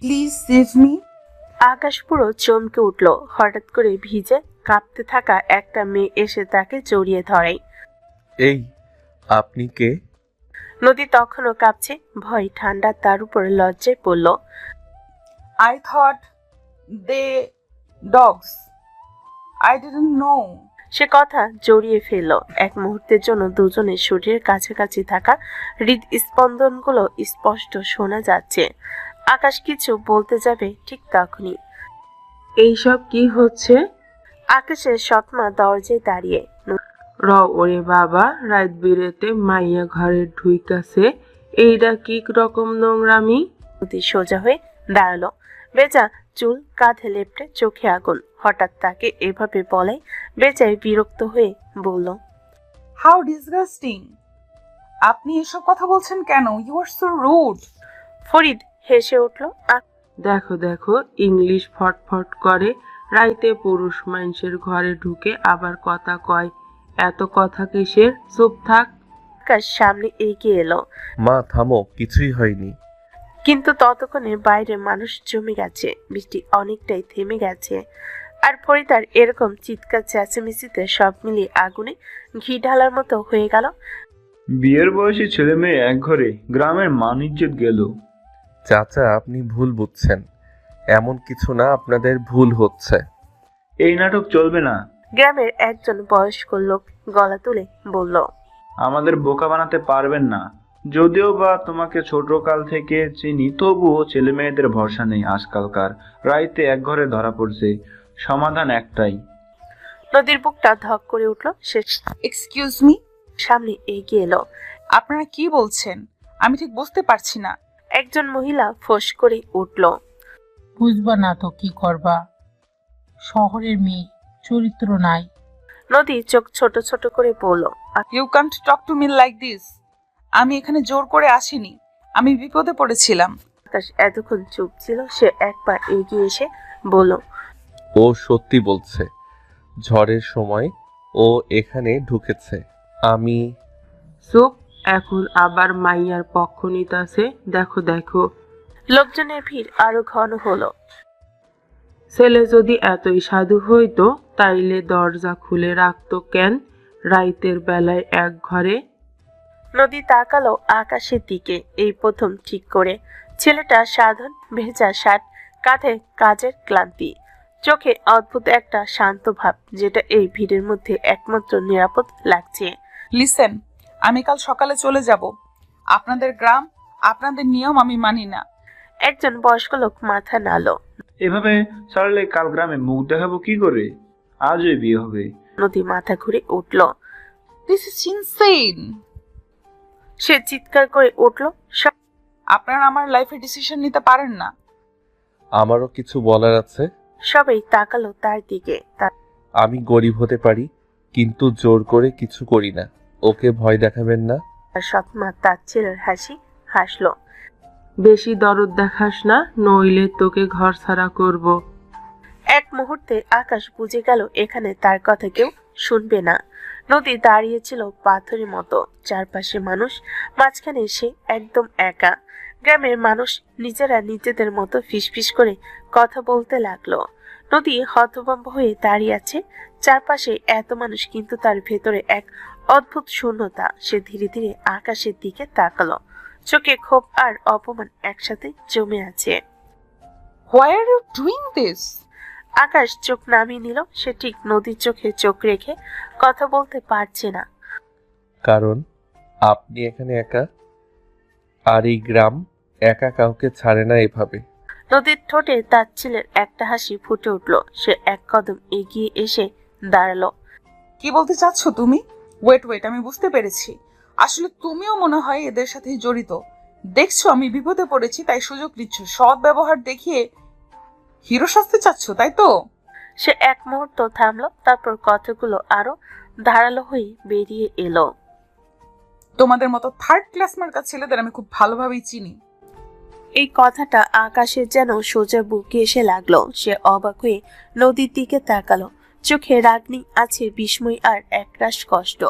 Please save me. আকাশ পুরো চমকে উঠল। হঠাৎ করে ভিজে কাঁপতে থাকা একটা মেয়ে এসে তাকে জড়িয়ে ধরে। এই, আপনি কে? নদী তখনও কাঁপছে, ভয় ঠান্ডা তার উপর লজ্জায় পড়ল। I thought they dogs. I didn't know. সে কথা জড়িয়ে ফেলল। এক মুহূর্তের জন্য দুজনের শরীরের কাছাকাছি থাকা হৃদস্পন্দনগুলো স্পষ্ট শোনা যাচ্ছে। আকাশ কিছু বলতে যাবে ঠিক তখনই এইসব কি হচ্ছে? আকাশের সৎমা দরজায় দাঁড়িয়ে। ওরে বাবা, রাত বিরেতে মাইয়া ঘরে ঢুইকাছে, এইটা কি রকম নোংরামি? নদী সোজা হয়ে দাঁড়ালো। বেজা চুল কাঁধে লেপটে, চোখে আগুন। হঠাৎ তাকে এভাবে বলায় বেজায় বিরক্ত হয়ে বলল, হাউ ডিসগাস্টিং। আপনি এসব কথা বলছেন কেন? You are so rude. Farid হেসে উঠল। দেখো দেখো, ইংলিশ ফটফট করে, রাইতে পুরুষ মানুষের ঘরে ঢুকে আবার কথা কয়। এত কথা কিসের? চুপ থাক। আকাশ সামনে এগিয়ে এলো, মা থামো, কিছুই হয়নি। কিন্তু ততক্ষণে বাইরে মানুষ জমে গেছে। বৃষ্টি অনেকটাই থেমে গেছে। আর ফরিদার এরকম চিৎকার চেঁচামেচিতে সব মিলিয়ে আগুনে ঘি ঢালার মতো হয়ে গেল। বিয়ের বয়সী ছেলে মেয়ে এক ঘরে, গ্রামের মান ইজ্জত গেল। চাচা, আপনি ভুল বুঝছেন। এমন কিছু না, আপনাদের ভুল হচ্ছে। এই নাটক চলবে না। গ্রামের একজন বয়স্ক লোক গলা তুলে বলল, আমাদের বোকা বানাতে পারবেন না। যদিও বা তোমাকে ছোট কাল থেকে চিনি, তবুও ছেলে মেয়েদের ভরসা নেই আজকালকার। রাইতে এক ঘরে ধরা পড়ছে, সমাধান একটাই। নদীর বুকটা ধক করে উঠল। সে এক্সকিউজ মি। সামনে এগিয়ে এলো। আপনারা কি বলছেন? আমি ঠিক বুঝতে পারছি না। একজন মহিলা ফোঁস করে উঠল, বুঝবা না তো কি করবা, শহরের মেয়ে, চরিত্র নাই। নদী চোখ ছোট ছোট করে বলল, you can't talk to me like this. আমি এখানে জোর করে আসিনি, আমি বিপদে পড়েছিলাম। আকাশ এতক্ষণ চুপ ছিল। সে এক পা এগিয়ে এসে বলল, ও সত্যি বলছে। ঝড়ের সময় ও এখানে ঢুকেছে। আমি চুপ, এখন আবার মাইয়ার পক্ষ নিতাছে। দেখো দেখো। লোকজনের ভিড় আরো ঘন হলো। ছেলে যদি এতই সাধু হইতো তাইলে দরজা খুলে রাখতো কেন রাইতের বেলায় এক ঘরে? নদী তাকালো আকাশের দিকে। এই প্রথম ঠিক করে। ছেলেটা সাধারণ ভেজা শার্ট, কাঁধে কাজের ক্লান্তি, চোখে অদ্ভুত একটা শান্ত ভাব, যেটা এই ভিড়ের মধ্যে একমাত্র নিরাপদ লাগছে। লিসেন, আমি কাল সকালে চলে যাব। আপনাদের গ্রাম, আপনাদের নিয়ম আমি মানি না। একজন বয়স্ক লোক মাথা নাড়ল। এভাবে ছাড়লে কাল গ্রামে মুখ দেখাবো কি করে? আজই বিয়ে হবে। নদী মাথা ঘুরে উঠল। This is insane. সে চিৎকার করে উঠল, আপনারা আমার লাইফে ডিসিশন নিতে পারেন না। আমারও কিছু বলার আছে। সবাই তাকালো তার দিকে। আমি গরিব হতে পারি, কিন্তু জোর করে কিছু করি না। ওকে ভয় দেখাবেন না। তার সৎমা তার ছেলের হাসি হাসলো। বেশি দরদ দেখাস না, নইলে তোকে ঘর ছাড়া করব। এক মুহূর্তে আকাশ বুঝে গেল এখানে তার কথা কেউ শুনবে না। নদী দাঁড়িয়েছিল পাথরের মতো, চারপাশে মানুষ, মাঝখানে সে একদম একা। গ্রামের মানুষ নিজেরা নিজেদের মতো ফিসফিস করে কথা বলতে লাগলো। নদী হতভম্ব হয়ে দাঁড়িয়ে আছে। চারপাশে এত মানুষ, কিন্তু তার ভেতরে এক অদ্ভুত শূন্যতা। সে ধীরে ধীরে আকাশের দিকে তাকালো। চোখে ক্ষোভ আর অপমান একসাথে জমে আছে। Why are you doing this? Akash চোখ নামিয়ে নিল। সে ঠিক নদীর চোখে চোখ রেখে কথা বলতে পারছে না। কারণ আপনি এখানে একা, আর এই গ্রাম একা কাউকে ছাড়ে না এভাবে। নদীর ঠোঁটে তার ছেলের একটা হাসি ফুটে উঠল। সে এক কদম এগিয়ে এসে দাঁড়ালো। কি বলতে চাচ্ছ তুমি? ওয়েট, আমি বুঝতে পেরেছি। আসলে তুমিও মনে হয় এদের সাথে জড়িত। দেখছো আমি বিপদে পড়েছি, তাই সুযোগ নিচ্ছ। সৎ ব্যবহার দেখিয়ে হিরো সাজতে চাচ্ছ, তাই তো? সে এক মুহূর্ত থামলো, তারপর কথাগুলো আরো ধারালো হয়ে বেরিয়ে এলো। তোমাদের মতো থার্ড ক্লাস মার্কা ছেলেদের আমি খুব ভালোভাবেই চিনি। এই কথাটা আকাশের যেন সোজা বুকে এসে লাগলো। সে অবাক হয়ে নদীর দিকে তাকালো। চোখে রাগ নেই, আছে বিস্ময় আর একরাশ কষ্ট।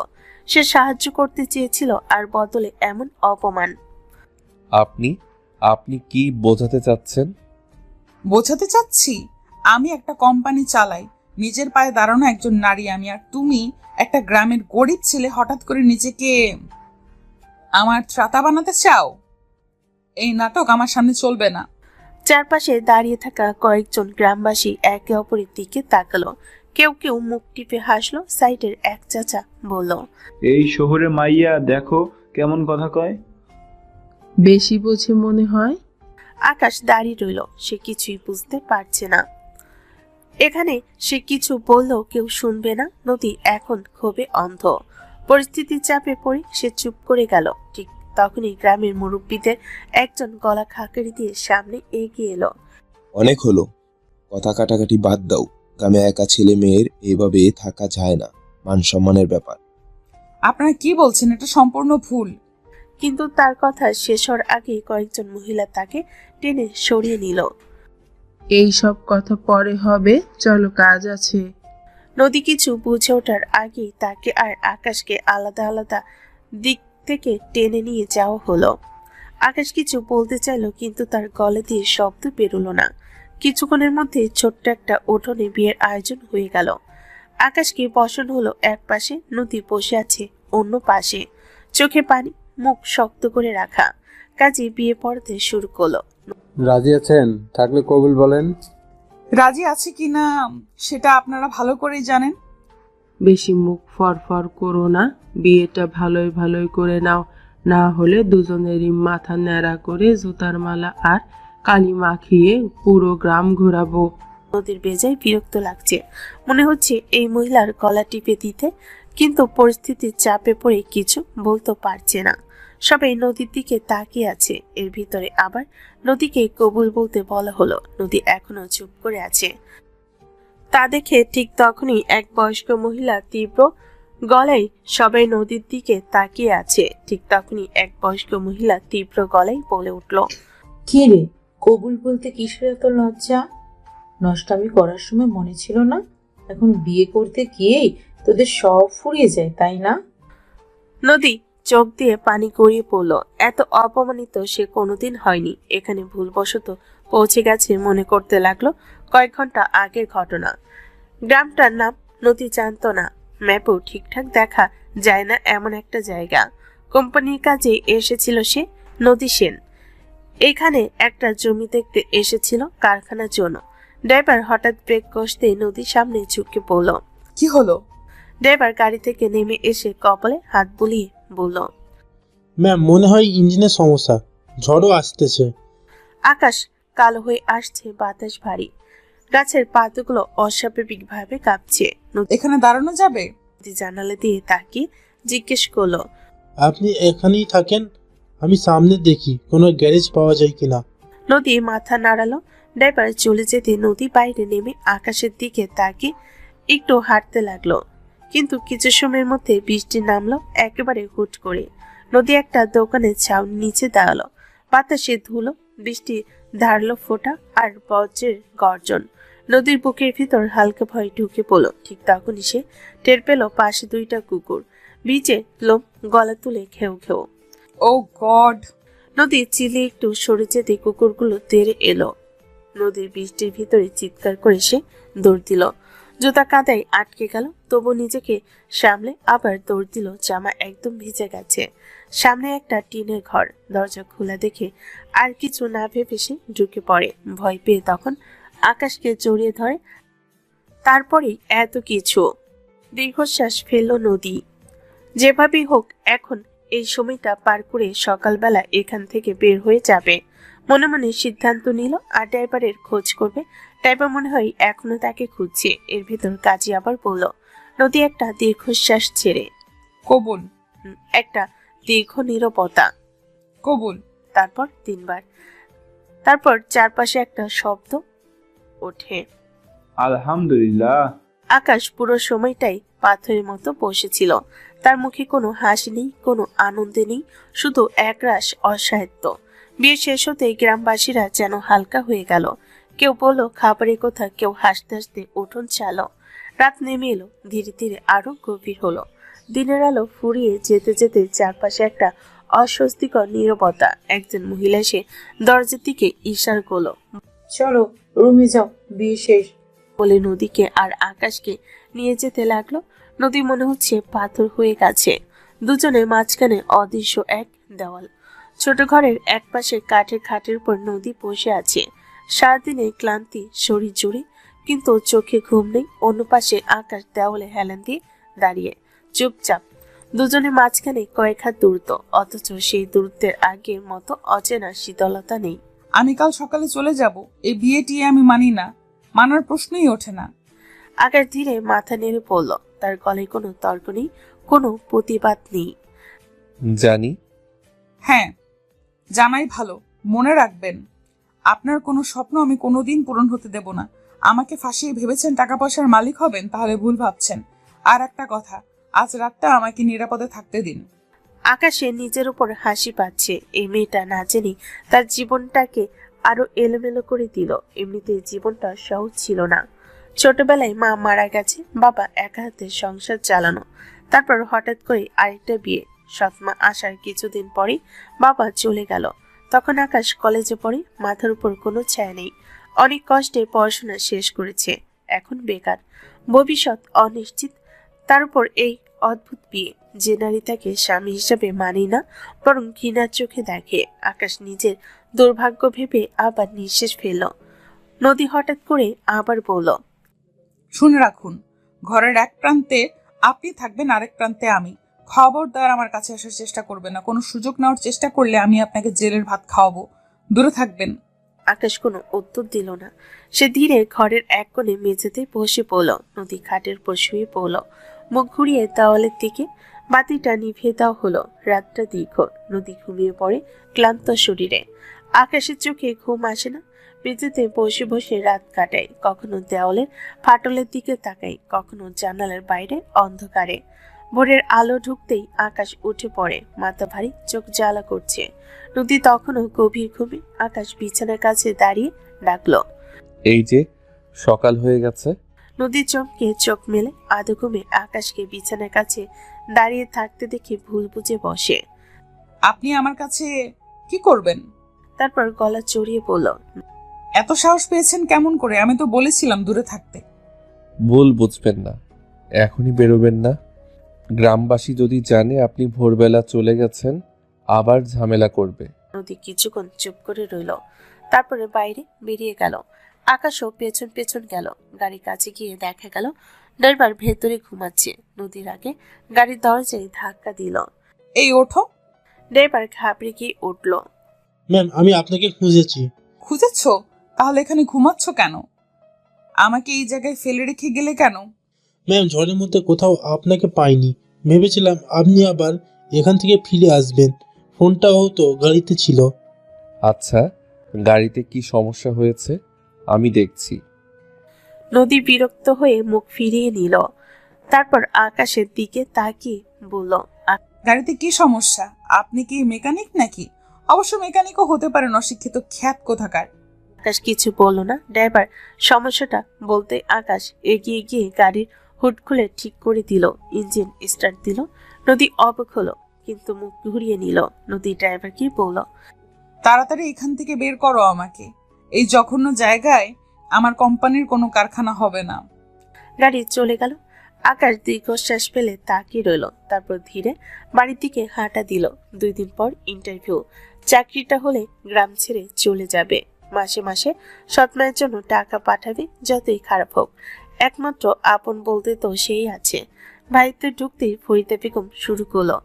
সে সাহায্য করতে চেয়েছিল, আর বদলে এমন অপমান। আপনি কি বোঝাতে চাচ্ছেন? বোঝাতে চাচ্ছি আমি একটা কোম্পানি চালাই, নিজের পায়ে দাঁড়ানো একজন নারী আমি, আর তুমি একটা গ্রামের গরিব ছেলে হঠাৎ করে নিজেকে আমার ত্রাতা বানাতে চাও। এই নাটক আমার সামনে চলবে না। চারপাশে দাঁড়িয়ে থাকা কয়েকজন গ্রামবাসী একে অপরের দিকে তাকালো। কেউ কেউ মুখ টিপে হাসলো। সাইডের এক চাচা বলল, এই শহরে মাইয়া দেখো কেমন কথা কয়। বেশি বোঝে মনে হয়। আকাশ দাঁড়িয়ে রইল, সে কিছুই বুঝতে পারছে না। এখানে সে কিছু বললেও কেউ শুনবে না। নদী এখন ক্ষোভে অন্ধ। পরিস্থিতির চাপে পড়ে সে চুপ করে গেল। ঠিক তখনই গ্রামের মুরব্বীদের একজন গলা খাকারি দিয়ে সামনে এগিয়ে এলো। অনেক হলো, কথা কাটাকাটি বাদ দাও। গ্রামে একা ছেলে মেয়ের এভাবে থাকা যায় না, মান সম্মানের ব্যাপার। আপনারা কি বলছেন? এটা সম্পূর্ণ ভুল। কিন্তু তার কথা শেষ হওয়ার আগে কয়েকজন মহিলা তাকে টেনে সরিয়ে নিল। এই সব কথা পরে হবে, চলো কাজ আছে। নদী কিছু বুঝে ওঠার আগেই তাকে আর আকাশকে আলাদা আলাদা দিক থেকে টেনে নিয়ে যাওয়া হলো। আকাশ কিছু বলতে চাইলো, কিন্তু তার গলা দিয়ে শব্দ বেরোলো না। কিছুক্ষণের মধ্যে ছোট্ট একটা উঠোনে বিয়ের আয়োজন হয়ে গেল। আকাশকে বসানো হলো এক পাশে, নদী বসে আছে অন্য পাশে, চোখে পানি, মুখ শক্ত করে রাখা। কাজে বিয়ে পড়তে শুরু করলো। রাজি আছেন? থাকলে কবুল বলেন। রাজি আছে কিনা সেটা আপনারা ভালো করেই জানেন। বেশি মুখ ফরফর করো না, বিয়েটা ভালোই ভালোই করে নাও, না হলে দুজনেরই মাথা ন্যাড়া করে জুতার মালা আর কালি মাখিয়ে পুরো গ্রাম ঘোরাবো। নদীর বেজায় বিরক্ত লাগছে। মনে হচ্ছে এই মহিলার গলা টিপে দিতে, কিন্তু পরিস্থিতির চাপে পড়ে কিছু বলতে পারছে না। সবাই নদীর দিকে তাকিয়ে আছে। এর ভিতরে আবার নদীকে কবুল বলতে বলা হলো। নদী এখনো চুপ করে আছে। তা দেখে ঠিক তখনই এক বয়স্ক মহিলা তীব্র গলায়, সবাই নদীর দিকে তাকিয়ে আছে, ঠিক তখনই এক বয়স্ক মহিলা তীব্র গলায় বলে উঠল, কি রে, কবুল বলতে কিসের এত লজ্জা? নষ্টামি করার সময় মনে ছিল না? এখন বিয়ে করতে গিয়েই তোদের সব ফুরিয়ে যায়, তাই না? নদী চোখ দিয়ে পানি গড়িয়ে পড়ল। এত অপমানিত সে কোনোদিন হয়নি। এখানে ভুলবশত পৌঁছে গেছে মনে করতে লাগলো কয়েক ঘন্টা আগের ঘটনা। গ্রামটার নাম নদী জানত না, ম্যাপেও ঠিকঠাক দেখা যায় না এমন একটা জায়গা। কোম্পানির কাজে এসেছিল সে, নদী সেন। এখানে একটা জমি দেখতে এসেছিল কারখানার জন্য। ড্রাইভার হঠাৎ ব্রেক কষতে নদীর সামনে ঝুঁকে পড়ল। কি হলো? ড্রাইভার গাড়ি থেকে নেমে এসে কপালে হাত বুলিয়ে বলল, ম্যাম, মনে হয় ইঞ্জিনের সমস্যা, ঝড়ও আসতেছে। আকাশ কালো হয়ে আসছে, বাতাস ভারী, গাছের পাতাগুলো অস্বাভাবিক ভাবে কাঁপছে। এখানে দাঁড়ানো যাবে? নদী জানালা দিয়ে তাকিয়ে জিজ্ঞেস করলো, আপনি এখানেই থাকেন? আমি সামনে দেখি কোনো গ্যারেজ পাওয়া যায় কিনা। নদী মাথা নাড়ালো। ড্রাইভার চলে যেতে নদী বাইরে নেমে আকাশের দিকে তাকিয়ে একটু হাঁটতে লাগলো। কিন্তু কিছু সময়ের মধ্যে বৃষ্টি নামলো একেবারে হুট করে। নদী একটা দোকানের ছাউনি নিচে দাঁড়ালো। বাতাসে ধুলো, বৃষ্টি ধারলো ফোঁটা আর বজ্রের গর্জন। নদীর বুকের ভিতর হালকা ভয় ঢুকে পড়লো। ঠিক তখনই সে টের পেল পাশে দুইটা কুকুর ভিজে লোম গলা তুলে ঘেউ ঘেউ। ও গড! নদী চিলে একটু সরে যেতে কুকুরগুলো তেড়ে এলো। নদীর বৃষ্টির ভিতরে চিৎকার করে সে দৌড় দিল। জুতা কাদায় আটকে গেল, তবু নিজেকে সামলে আবার দৌড় দিল। জামা একদম ভিজে গেছে। সামনে একটা টিনের ঘর, দরজা খোলা দেখে আর কিছু না ভেবে সে ঢুকে পড়ে। ভয় পেয়ে তখন আকাশকে জড়িয়ে ধরে। তারপরেই এত কিছু। দীর্ঘশ্বাস ফেলল নদী। যেভাবেই হোক এখন এই সময়টা পার করে সকালবেলা এখান থেকে বের হয়ে যাবে। মনে মনে সিদ্ধান্ত নিল আর ড্রাইভারের খোঁজ করবে। ড্রাইভার মনে হয় এখনো তাকে খুঁজছে। এর ভিতর কাজী আবার বলল। নদী একটা দীর্ঘশ্বাস ছেড়ে কবুল। একটা দীর্ঘ নীরবতা। কবুল। তারপর 3 বার। তারপর চারপাশে একটা শব্দ ওঠে, আলহামদুলিল্লাহ। আকাশ পুরো সময়টাই পাথরের মতো বসেছিল। তার মুখে কোনো হাসি নেই, কোনো আনন্দে নেই, শুধু একরাশ অসহায়ত্ব। বিয়ে শেষ হতেই গ্রামবাসীরা যেন হালকা হয়ে গেল। কেউ বলল খাবারের কথা, কেউ হাসতে হাসতে উঠোন চালো। রাত নেমে এলো, ধীরে ধীরে আরো গভীর হলো। দিনের আলো ফুরিয়ে যেতে যেতে চারপাশে একটা অস্বস্তিকর নীরবতা। একজন মহিলা এসে দরজার দিকে ইশারা করলো। চলো রুমে যাও, বিয়ে শেষ। বলে নদীকে আর আকাশকে নিয়ে যেতে লাগলো। নদী মনে হচ্ছে পাথর হয়ে গেছে। দুজনের মাঝখানে অদৃশ্য এক দেওয়াল। ছোট ঘরের একপাশে কাঠের খাটের উপর নদী বসে আছে। সারাদিনে ক্লান্তি শরীর জুড়ে, কিন্তু চোখে ঘুম নেই। অন্য পাশে আকাশ দেওয়ালে হেলান দিয়ে দাঁড়িয়ে চুপচাপ। দুজনের মাঝখানে কয়েক হাত দূরত্ব, অথচ সেই দূরত্বের আগের মতো অচেনা শীতলতা নেই। আমি কাল সকালে চলে যাব। এই বিয়ে টিয়ে আমি মানি না, মানার প্রশ্নই ওঠে না। আকাশ ধীরে মাথা নেড়ে পড়ল। তার গলায় কোনো তর্ক নেই, কোনো প্রতিবাদ নেই। জানি। হ্যাঁ, জানাই ভালো। মনে রাখবেন, আপনার কোনো স্বপ্ন আমি কোনোদিন পূরণ হতে দেব না। আমাকে ফাঁসিয়ে ভেবেছেন টাকা পয়সার মালিক হবেন, তাহলে ভুল ভাবছেন। আর একটা কথা, আজ রাতটা আমাকে নিরাপদে থাকতে দিন। আকাশে নিজের উপর হাসি পাচ্ছে। এই মেয়েটা না জেনে তার জীবনটাকে আরো এলোমেলো করে দিল। এমনিতে জীবনটা সহজ ছিল না। ছোটবেলায় মা মারা গেছে, বাবা একা হাতে সংসার চালানো, তারপর হঠাৎ করে আরেকটা বিয়ে। সৎমা আসার কিছুদিন পরে বাবা চলে গেল। তখন আকাশ কলেজে পড়ে, মাথার উপর কোনো ছায়া নেই। অনেক কষ্টে পড়াশোনা শেষ করেছে, এখন বেকার, ভবিষ্যৎ অনিশ্চিত। তার উপর এই অদ্ভুত বিয়ে। যে নারী তাকে স্বামী হিসাবে মানে না, বরং ঘৃণার চোখে দেখে। আকাশ নিজের দুর্ভাগ্য ভেবে আবার নিঃশ্বাস ফেলল। নদী হঠাৎ করে আবার বলল, শুনে রাখুন, ঘরের এক প্রান্তে আপনি থাকবেন, আরেক প্রান্তে আমি। খবরদার আমার কাছে আসার চেষ্টা করবেন না। কোনো সুযোগ নেওয়ার চেষ্টা করলে আমি আপনাকে জেলের ভাত খাওয়াবো। দূরে থাকবেন। আকাশ কোনো উত্তর দিল না। সে ধীরে ঘরের এক কোণে মেঝেতে বসে পড়ল। নদী খাটের উপর শুয়ে পড়ল, মুখ ঘুরিয়ে দেওয়ালের দিকে। বাতিটা নিভিয়ে দেওয়া হলো। রাতটা দীর্ঘ। নদী ঘুমিয়ে পড়ে ক্লান্ত শরীরে। আকাশের চোখে ঘুম আসে না। মেঝেতে বসে বসে রাত কাটায়। কখনো দেওয়ালের ফাটলের দিকে তাকায়, কখনো জানালার বাইরে অন্ধকারে। ভোরের আলো ঢুকতেই আকাশ উঠে পড়ে, মাথা ভারী, চোখ জ্বালা করছে। নদী তখনও গভীর ঘুমে। আকাশ বিছানার কাছে দাঁড়িয়ে ডাকলো, এই যে সকাল হয়ে গেছে। নদী চমকে চোখ মেলে। আধো ঘুমে আকাশকে বিছানার কাছে দাঁড়িয়ে থাকতে দেখে ভুল বুঝে বসে। আপনি আমার কাছে কি করবেন? তারপর গলা চড়িয়ে বলল, এত সাহস পেয়েছেন কেমন করে? আমি তো বলেছিলাম দূরে থাকতে। ভুল বুঝবেন না, এখনই বেরোবেন না। গ্রামবাসী যদি জানে আপনি ভোরবেলা চলে গেছেন, আবার ঝামেলা করবে। নদী কিছুক্ষণ চুপ করে রইল, তারপরে বাইরে বেরিয়ে গেল। আকাশও পেছন পেছন গেল। গাড়ির কাছে গিয়ে দেখা গেল ড্রাইভার ভেতরে ঘুমাচ্ছে। নদীর আগে গাড়ির দরজায় ধাক্কা দিল। এই ওঠো। ড্রাইভার ঘাবড়ে গিয়ে উঠল। ম্যাম, আমি আপনাকে খুঁজেছি। খুঁজেছ? তাহলে এখানে ঘুমাচ্ছ কেন? আমাকে এই জায়গায় ফেলে রেখে গেলে কেন? ম্যাম, ঝড়ের মধ্যে কোথাও আপনাকে পাইনি। ভেবেছিলাম আপনি আবার এখান থেকে ফিরে আসবেন। ফোনটাও তো গাড়িতে ছিল। আচ্ছা, গাড়িতে কি সমস্যা হয়েছে আমি দেখছি। নদী বিরক্ত হয়ে মুখ ফিরিয়ে নিল। তারপর আকাশের দিকে তাকিয়ে বলল, গাড়িতে কি সমস্যা? আপনি কি মেকানিক নাকি? অবশ্য মেকানিকও হতে পারেন, অশিক্ষিত খ্যাত কোথাকার। আকাশ কিছু বলল না। ড্রাইভার সমস্যাটা বলতে আকাশ এগিয়ে গিয়ে গাড়ির হুড খুলে ঠিক করে দিল। ইঞ্জিন স্টার্ট দিল। নদী অবাক হলো, কিন্তু মুখ ঘুরিয়ে নিল। নদী ড্রাইভারকে বলল, তাড়াতাড়ি এখান থেকে বের করো আমাকে। এই জঘন্য জায়গায় আমার কোম্পানির কোনো কারখানা হবে না। গাড়ি চলে গেল। আকাশ দীর্ঘশ্বাস ফেলে তাকিয়ে রইল। তারপর ধীরে বাড়ির দিকে হাঁটা দিল। 2 দিন পর ইন্টারভিউ। চাকরিটা হলে গ্রাম ছেড়ে চলে যাবে। মাসে মাসে সৎমায়ের জন্য টাকা পাঠাবে, যতই খারাপ হোক। একমাত্র আপন বলতে তো সেই আছে। বাড়িতে ঢুকতেই ফরিদা বেগম শুরু করলো,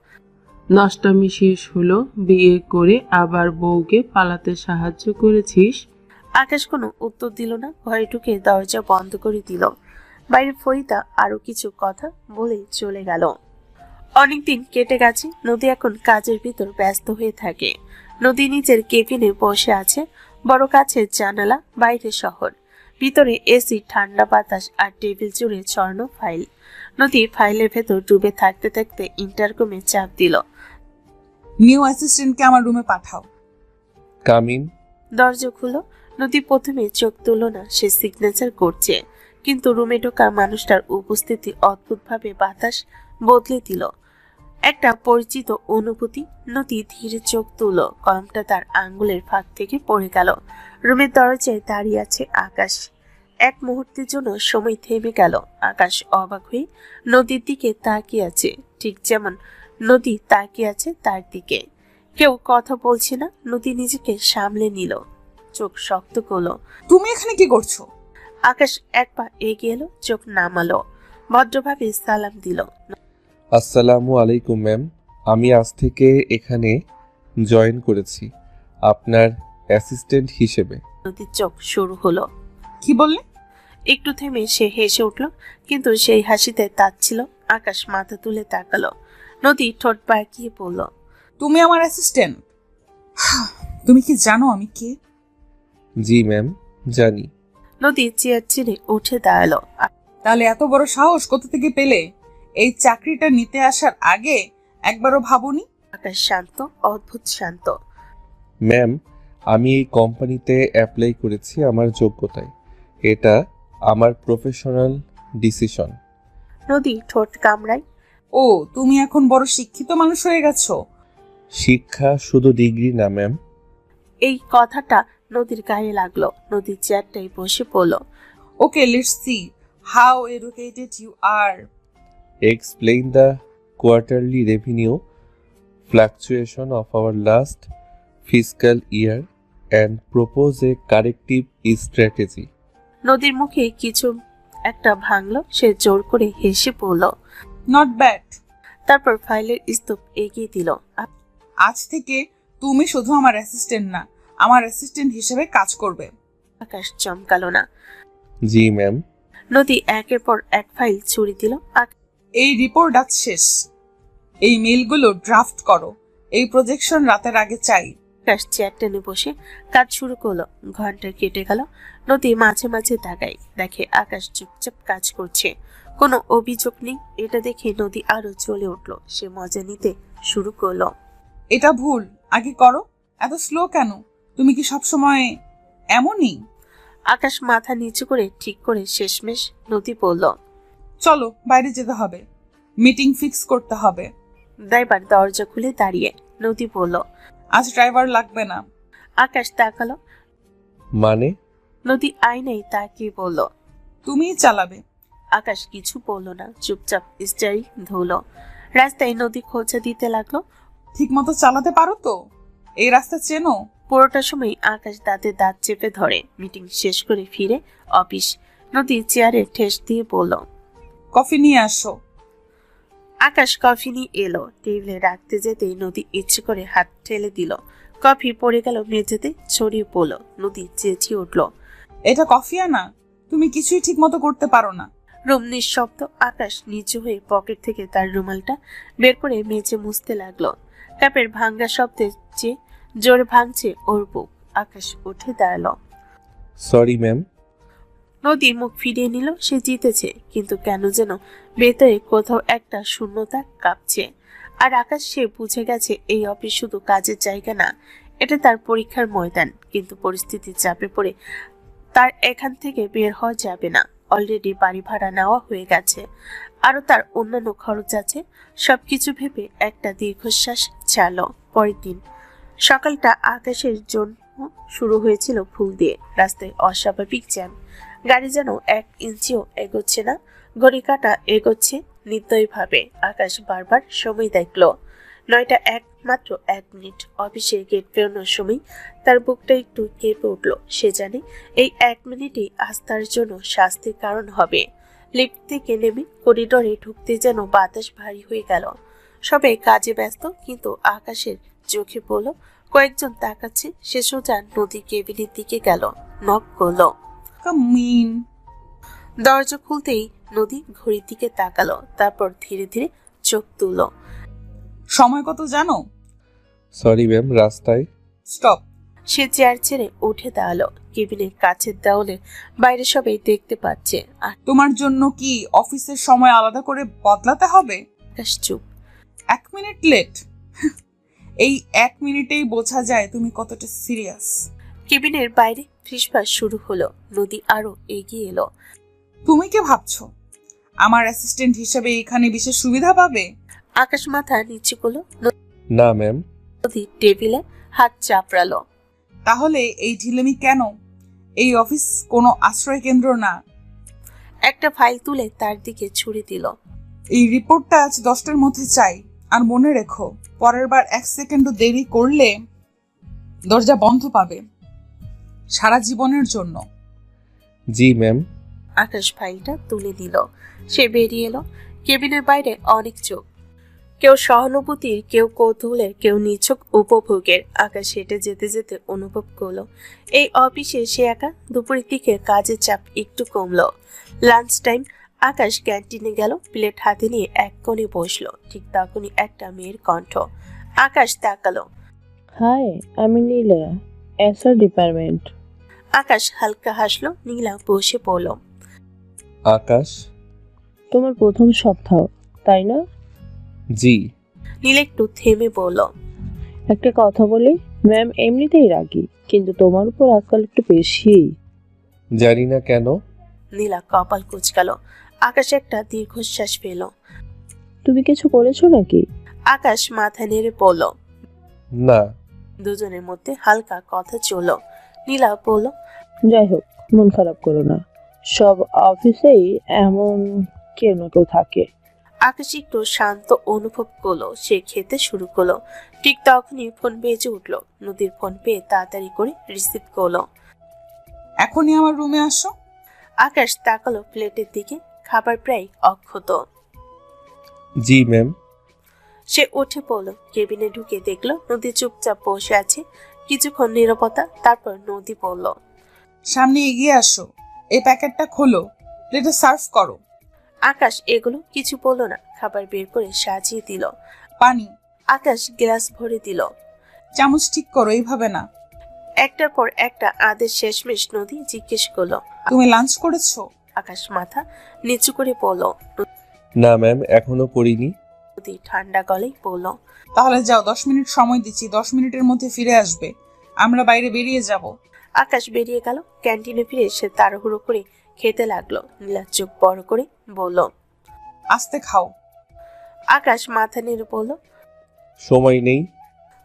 নষ্টামি শেষ হলো, বিয়ে করে আবার বউকে পালাতে সাহায্য করেছিস। আকাশ কোনো উত্তর দিল না। ঘরে ঢুকে দরজা বন্ধ করে দিল। বাইরে ফরিদা আরো কিছু কথা বলে চলে গেল। অনেকদিন কেটে গেছে। নদী এখন কাজের ভিতর ব্যস্ত হয়ে থাকে। নদী নিজের কেবিনে বসে আছে। বড় কাছের জানালা, বাইরে শহর, ভিতরে এসি, ঠান্ডা বাতাস আর টেবিল জুড়ে ছড়ানো ফাইল। নদী ফাইলের ভেতর ডুবে থাকতে থাকতে ইন্টারকমে চাপ দিল। নিউ অ্যাসিস্ট্যান্টকে আমার রুমে পাঠাও। কামিন। দরজা খুলো। নদী প্রথমে চোখ তুলল না, সে সিগনেচার করছে। কিন্তু রুমে ঢোকা মানুষটার উপস্থিতি অদ্ভুতভাবে বাতাস বদলে দিল। একটা পরিচিত অনুভূতি। নদী ধীরে চোখ তুলল, কলমটা তার আঙ্গুলের ফাঁক থেকে পড়ে গেল। রুমের দরজায় দাঁড়িয়ে আছে আকাশ। এক মুহূর্তের জন্য সময় থেমে গেল। আকাশ অবাক হয়ে নদীর দিকে তাকিয়ে আছে, ঠিক যেমন নদী তাকিয়ে আছে তার দিকে। কেউ কথা বলছে না। নদী নিজেকে সামলে নিল, চোখ শক্ত করলো। তুমি এখানে কি করছো? আকাশ এক পা এগিয়ে এলো, চোখ নামালো, ভদ্রভাবে সালাম দিল। আসসালামু আলাইকুম ম্যাম, আমি আজ থেকে এখানে জয়েন করেছি আপনার অ্যাসিস্ট্যান্ট হিসেবে। নদীর চোখ শুরু হলো। কি বললে? একটু থেমে সে হেসে উঠল, কিন্তু সেই হাসিতে তাচ্ছিল। আকাশ মাথা তুলে তাকালো। নদী ঠোঁট বাঁকিয়ে পড়ল, তুমি আমার অ্যাসিস্ট্যান্ট? তুমি কি জানো আমি কে? জি ম্যাম, জানি। নদী চেয়ার ছেড়ে উঠে দাঁড়ালো। তাহলে এত বড় সাহস কোথা থেকে পেলে? এই চাকরিটা নিতে আসার আগে একবারও ভাবুনি? আকাশ শান্ত, অদ্ভুত শান্ত। ম্যাম, আমি এই কোম্পানিতে অ্যাপ্লাই করেছি আমার যোগ্যতায়। এটা আমার প্রফেশনাল ডিসিশন। নদী ঠোঁট কামড়ায়। ও, তুমি এখন বড় শিক্ষিত মানুষ হয়ে গেছো। শিক্ষা শুধু ডিগ্রি না ম্যাম। এই কথাটা নদীর গায়ে লাগলো। নদীর চেয়ারটাই বসে পড়ল। Okay, let's see how educated you are. Explain the quarterly revenue fluctuation of our last fiscal year and propose a corrective strategy. নদীর মুখে কিছু একটা ভাঙলো। সে জোর করে হেসে পড়ল। Not bad. তারপর ফাইলের স্তূপ এগিয়ে দিল। আজ থেকে তুমি শুধু আমার অ্যাসিস্ট্যান্ট না, আমার অ্যাসিস্ট্যান্ট হিসেবে কাজ করবে। আকাশ চমকালো না। জি ম্যাম। নদী একের পর এক ফাইল ছুড়ে দিল। এই রিপোর্ট আজ শেষ। এই মেইলগুলো ড্রাফট করো। এই প্রজেকশন রাতের আগে চাই। আকাশ চেয়ার টেনে বসে কাজ শুরু করলো। ঘন্টা কেটে গেল। নদী মাঝে মাঝে তাকায়, দেখে আকাশ চুপচাপ কাজ করছে, কোনো অভিযোগ নেই। এটা দেখে নদী আরো জ্বলে উঠলো। সে মজা নিতে শুরু করলো। এটা ভুল, আগে করো। এত স্লো কেন? তুমি কি সবসময় এমনই? আকাশ মাথা নিচু করে ঠিক করে শেষমেশ নদী বলল, চলো বাইরে যেতে হবে, মিটিং ফিক্স করতে হবে। ড্রাইভার দরজা খুলে দাঁড়িয়ে। নদী বলল, আজ ড্রাইভার লাগবে না। আকাশ তাকালো। মানে? নদী আয়নায় তাকিয়ে বলল, তুমিই চালাবে। আকাশ কিছু বলল না, চুপচাপ স্টিয়ারিং ধরলো। রাস্তায় নদী খোঁচা দিতে লাগলো। ঠিক মতো চালাতে পারো তো? এই রাস্তা চেনো? পুরোটা সময় আকাশ দাঁতে দাঁত চেপে ধরে। মিটিং শেষ করে ফিরে অফিস। নদী চেয়ারে ঠেস দিয়ে বলল, কফি নিয়ে আসো। আকাশ কফি নিয়ে এলো। টেবিলে রাখতে যেতেই নদী ইচ্ছে করে হাত ঠেলে দিল। কফি পড়ে গেল মেঝেতে, ছড়িয়ে পড়ল। নদী চেঁচিয়ে উঠল, এটা কফি আনা? তুমি কিছুই ঠিক মতো করতে পারো না। রুম নিঃশব্দ। আকাশ নিচু হয়ে পকেট থেকে তার রুমালটা বের করে মেঝে মুছতে লাগলো। কাপের ভাঙ্গা শব্দে চেয়ে জোরে ভাঙছে ওর বুক। আকাশ উঠে দাঁড়ালো। Sorry ma'am. নদী মুখ ফিরিয়ে নিল। সে জিতেছে, কিন্তু কেন যেন ভেতরে কোথাও একটা শূন্যতা কাঁপছে। আর আকাশ সে বুঝে গেছে এই অফিস শুধু কাজের জায়গা না, এটা তার পরীক্ষার ময়দান। কিন্তু পরিস্থিতির চাপে পড়ে তার এখান থেকে বের হওয়া যাবে না। অলরেডি বাড়ি ভাড়া নেওয়া হয়ে গেছে, আরো তার অন্যান্য খরচ আছে। সবকিছু ভেবে একটা দীর্ঘশ্বাস ছাড়ল। পরের দিন সকালটা আকাশের জন্য শুরু হয়েছিল ভুল দিয়ে। রাস্তায় অস্বাভাবিক জ্যাম। গাড়ি যেন 1 ইঞ্চিও এগোচ্ছে না। ঘড়ি কাঁটা এগোচ্ছে নির্দয়ভাবে। আকাশ বারবার সময় দেখলো। 9টা 1, মাত্র 1 মিনিট। অফিসের গেট পেরোনোর সময় তার বুকটা একটু কেঁপে উঠল। সে জানে এই 1 মিনিটই আজ তার জন্য শাস্তির কারণ হবে। লিফট থেকে নেমে করিডোরে ঢুকতে যেন বাতাস ভারী হয়ে গেল। সবাই কাজে ব্যস্ত, কিন্তু আকাশের চোখে পড়ল কয়েকজন তাকাচ্ছে। সে সোজা নদী কেবিনের দিকে গেল, নক করলো। কামিন। দরজা খুলতেই নদী ঘড়ির দিকে তাকালো, তারপর ধীরে ধীরে চোখ তুলল। সময় কত জানো? সরি ম্যাম, রাস্তায়। স্টপ। সে চেয়ার ছেড়ে উঠে দাঁড়ালো। কেবিনের কাছের দেওয়ালে বাইরে সবাই দেখতে পাচ্ছে। আর তোমার জন্য কি অফিসের সময় আলাদা করে বদলাতে হবে? আকাশ চুপ। 1 মিনিট লেট। এই 1 মিনিটেই বোঝা যায় তুমি কতটা সিরিয়াস। কেবিনের বাইরে ফিসফাস শুরু হলো। নদী আরো এগিয়ে এলো। তুমি কি ভাবছো আমার অ্যাসিস্ট্যান্ট হিসেবে এখানে বিশেষ সুবিধা পাবে? আকাশ মাথা নিচু করলো। না ম্যাম। নদী টেবিলে হাত চাপড়ালো। তাহলে এই ঢিলেমি কেন? এই অফিস কোনো আশ্রয় কেন্দ্র না। একটা ফাইল তুলে তার দিকে ছুড়ে দিল। এই রিপোর্টটা আজ 10টার মধ্যে চাই। আর মনে রেখো, পরের বার 1 সেকেন্ডও দেরি করলে দরজা বন্ধ পাবে, সারা জীবনের জন্য। জি ম্যাম। আকাশ ফাইলটা তুলে দিল। সে বেরিয়ে এলো। কেবিনের বাইরে অনেক চোখ, কেউ সহানুভূতির, কেউ কৌতূহলের, কেউ নিছক উপভোগের। আকাশ হেঁটে যেতে যেতে অনুভব করলো এই অফিসে সে একা। দুপুরের দিকে কাজের চাপ একটু কমলো। Lunch time. আকাশ ক্যান্টিনে গেল, প্লেট হাতে নিয়ে এক কোণে বসলো। ঠিক তখনই একটা মেয়ের কণ্ঠ। আকাশ তাকালো। হাই, আমি নীলা, এসআর ডিপার্টমেন্ট। আকাশ হালকা হাসলো। নীলা বসে পড়ল। আকাশ, তোমার প্রথম সপ্তাহ, তাই না? জি। নীলা একটু থেমে বলল, একটা কথা বলি, ম্যাম এমনিতেই রাগী, কিন্তু তোমার উপর আজকাল একটু বেশি। জানি না কেন। নীলা কপাল কুঁচকালো। আকাশ একটা দীর্ঘশ্বাস পেল। তুমি কিছু করেছো নাকি? আকাশ মাথা নেড়ে বলল, না। দুজনের মধ্যে হালকা কথা চলল। নীলা বলল, যাই হোক, মন খারাপ করো না, সব অফিসেই এমন কেউ না কেউ থাকে। আকাশ একটু শান্ত অনুভব করলো। সে খেতে শুরু করলো। ঠিক তখনই ফোন বেজে উঠলো। নদীর ফোন পেয়ে তাড়াতাড়ি করে রিসিভ করলো। এখনই আমার রুমে আসো। আকাশ তাকালো প্লেটের দিকে। খাবার প্রায় অক্ষত। জি ম্যাম। সে উঠে পড়লো। কেবিনে ঢুকে দেখলো নদী চুপচাপ বসে আছে। কিছুক্ষণ নীরবতা, তারপর নদী বলল, সামনে এগিয়ে আসো, এই প্যাকেটটা খোলো, প্লেটে সার্ভ করো। আকাশ এগুলো কিছু বলল না। খাবার বের করে সাজিয়ে দিল। পানি। আকাশ গ্লাস ভরে দিল। চামচ ঠিক করো, এইভাবে না। একটার পর একটা আদেশ শেষমেশ নদী জিজ্ঞেস করলো, তুমি লাঞ্চ করেছো? আকাশ মাথা নিচু করে বলল। না ম্যাম, এখনো করিনি। নদী ঠান্ডা গলায় বলল, তাহলে যাও, 10 মিনিট সময় দিচ্ছি, 10 মিনিটের মধ্যে ফিরে আসবে। আমরা বাইরে বেরিয়ে যাব। আকাশ বেরিয়ে গেল। ক্যান্টিনে ফিরে সে তাড়াহুড়ো করে খেতে লাগলো। নীলার চোখ বড় করে বলল, আস্তে খাও। আকাশ মাথা নেড়ে বলল, সময় নেই।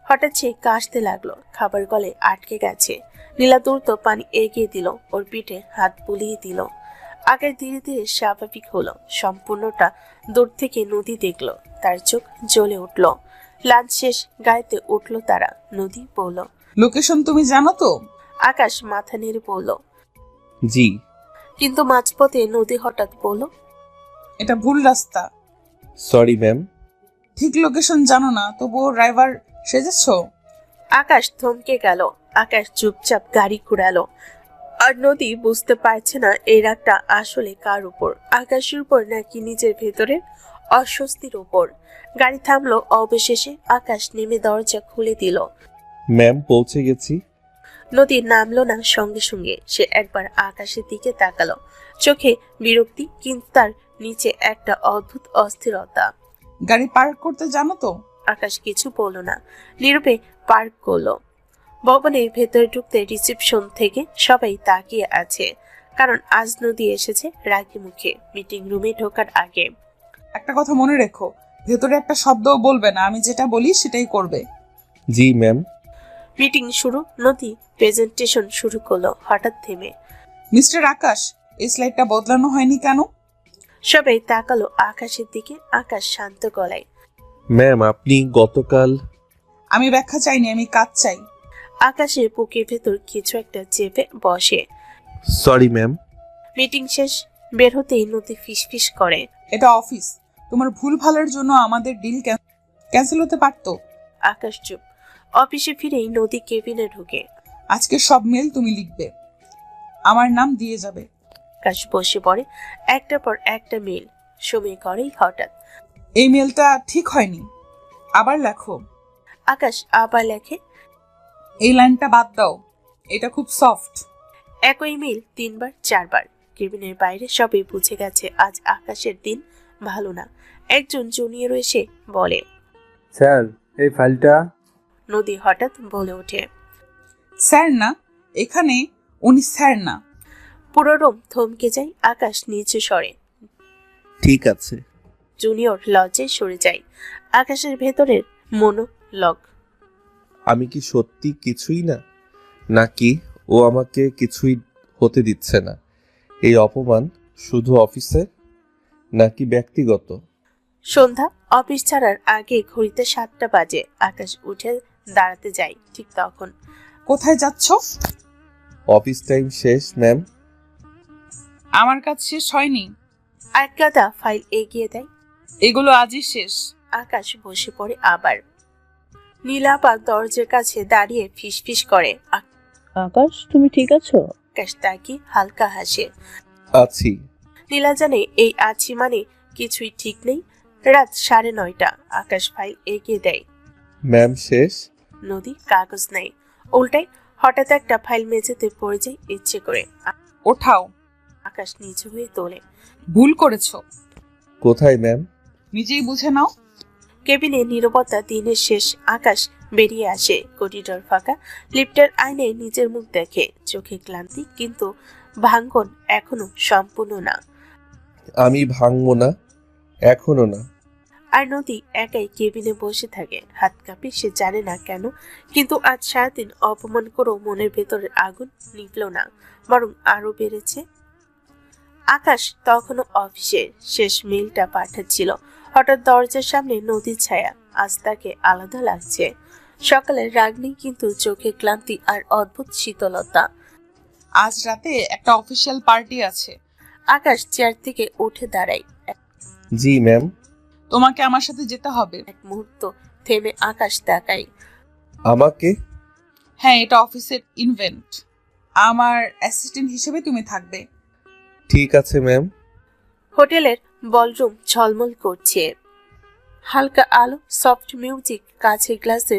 হঠাৎ সে কাশতে লাগলো। খাবার গলে আটকে গেছে। নীলা দ্রুত পানি এগিয়ে দিল। ওর পিঠে হাত বুলিয়ে দিল। আকাশ ধীরে ধীরে স্বাভাবিক হলো। সম্পূর্ণটা দূর থেকে নদী দেখলো। তার চোখ জ্বলে উঠল। লাঞ্চ শেষ, গাড়িতে উঠল তারা। নদী বলল, লোকেশন তুমি জানো তো? আকাশ মাথা নেড়ে বলল, জি। কিন্তু মাঝপথে নদী হঠাৎ বলল, এটা ভুল রাস্তা। Sorry ma'am. ঠিক লোকেশন জানো না, তবুও ড্রাইভার সেজেছো? আকাশ থমকে গেল। আকাশ চুপচাপ গাড়ি ঘুরালো। আর নদী বুঝতে পারছে না এই রাগটা আসলে কার উপর, আকাশের উপর নাকি নিজের ভেতরের অস্বস্তির উপর। গাড়ি থামলো। অবশেষে আকাশ নেমে দরজা খুলে দিল। ম্যাম, পৌঁছে গেছি। নদী নামলো না সঙ্গে সঙ্গে। সে একবার আকাশের দিকে তাকালো। চোখে বিরক্তি, কিন্তু তার নিচে একটা অদ্ভুত অস্থিরতা। গাড়ি পার্ক করতে জানো তো? আকাশ কিছু বলল না, নীরবে পার্ক করলো। ভবনের ভেতরে ঢুকতে রিসেপশন থেকে সবাই তাকিয়ে আছে, কারণ আজ নদী এসেছে রাগী মুখে মিটিং রুমে ঢোকার আগে। একটা কথা মনে রেখো, ভেতরে একটা শব্দও বলবে না, আমি যেটা বলি সেটাই করবে। জি ম্যাম। মিটিং শুরু। নদী প্রেজেন্টেশন শুরু করলো। হঠাৎ থেমে, মিস্টার আকাশ, এই স্লাইডটা বদলানো হয়নি কেন? সবাই তাকালো আকাশের দিকে। আকাশ শান্ত গলায়, ম্যাম, আপনি গতকাল। আমি ব্যাখ্যা চাইনি, আমি কাজ চাই। আকাশের বুকের ভেতর কিছু একটা চেপে বসে। Sorry ma'am. মিটিং শেষ। বের হতেই নদী ফিসফিস করে, এটা অফিস, তোমার ভুল ভালের জন্য আমাদের ডিল ক্যান্সেল হতে পারতো। আকাশ চুপ। অফিসে ফিরেই নদী কেবিনে ঢুকে। আজকে সব মেল তুমি লিখবে, আমার নাম দিয়ে যাবে। আকাশ বসে পড়ে। একটার পর একটা মেল সময় করেই হঠাৎ, এই মেলটা ঠিক হয়নি, আবার লেখো। আকাশ আবার লেখে, এই লাইনটা বাদ দাও, এটা খুব সফট। একই মেল 3 বার 4 বার। কেবিনের বাইরে সবাই বুঝে গেছে আজ আকাশের দিন ভালো না। একজন জুনিয়র এসে বলে, স্যার, এই ফাইলটা। নদী হঠাৎ বলে ওঠে, স্যার না, এখানে উনি স্যার না। পুরো রুম থমকে যায়। আকাশ নিচু স্বরে, ঠিক আছে। জুনিয়র লজ্জায় সরে যায়। আকাশের ভেতরের মনোলগ। আমি কি সত্যি কিছুই না, নাকি ও আমাকে কিছুই হতে দিচ্ছে না? এই অপমান শুধু অফিসে নাকি ব্যক্তিগত? সন্ধ্যা। অফিস ছাড়ার আগে ঘড়িতে 7টা বাজে। আকাশ উঠে দাঁড়াতে যায়। ঠিক তখন কোথায় যাচ্ছ? অফিস টাইম শেষ ম্যাম। আমার কাজ শেষ হয়নি। এক গাদা ফাইল এগিয়ে দেয়। এগুলো আজই শেষ। আকাশ বসে পড়ে আবার। নীলাপা দরজার কাছে দাঁড়িয়ে ফিসফিস করে। আকাশ, তুমি ঠিক আছো? আকাশ তাকে হালকা হাসে। আছি। নীলা জানে এই আছি মানে কিছুই ঠিক নেই। রাত 9:30। আকাশ ফাইল এগিয়ে দেয়। ম্যাম শেষ। নদী কাগজ নেয়, উল্টায়। হঠাৎ একটা ফাইল মেঝেতে পড়ে যায় ইচ্ছে করে। ওঠাও। আকাশ নিচু হয়ে তোলে। ভুল করেছো। কোথায় ম্যাম? নিজেই বুঝে নাও। কেবিনে নীরবতা। দিনের শেষ। আকাশ বেরিয়ে আসে। করিডোর ফাঁকা। লিফটের আয়নায় নিজের মুখ দেখে। চোখে ক্লান্তি, কিন্তু ভাঙ্গন এখনো সম্পূর্ণ না। আমি ভাঙবো না, এখনো না। আর নদী একাই কেবিনে বসে থাকে। হাত কাঁপে, সে জানে না কেন, কিন্তু আজ সারাদিন অপমান করেও মনের ভেতরের আগুন নিভল না, বরং আরো বেড়েছে। আকাশ তখনও অফিসে শেষ মেইলটা পাঠাচ্ছিল। হঠাৎ দরজার সামনে নদীর ছায়া। আজ তাকে আলাদা লাগছে। সকালে রাগ নেই, কিন্তু চোখে ক্লান্তি আর অদ্ভুত শীতলতা। আজ রাতে একটা অফিসিয়াল পার্টি আছে। আকাশ চেয়ার থেকে উঠে দাঁড়ায়। জি ম্যাম। তোমাকে আমার সাথে যেতে হবে। এক মুহূর্ত থেমে আকাশ তাকায়। আমাকে? হ্যাঁ, এটা অফিসের ইভেন্ট। আমার অ্যাসিস্ট্যান্ট হিসেবে তুমি থাকবে। ঠিক আছে ম্যাম। হোটেলের বলরুম ঝলমল করছে। হালকা আলো, সফট মিউজিক, কাছের গ্লাসে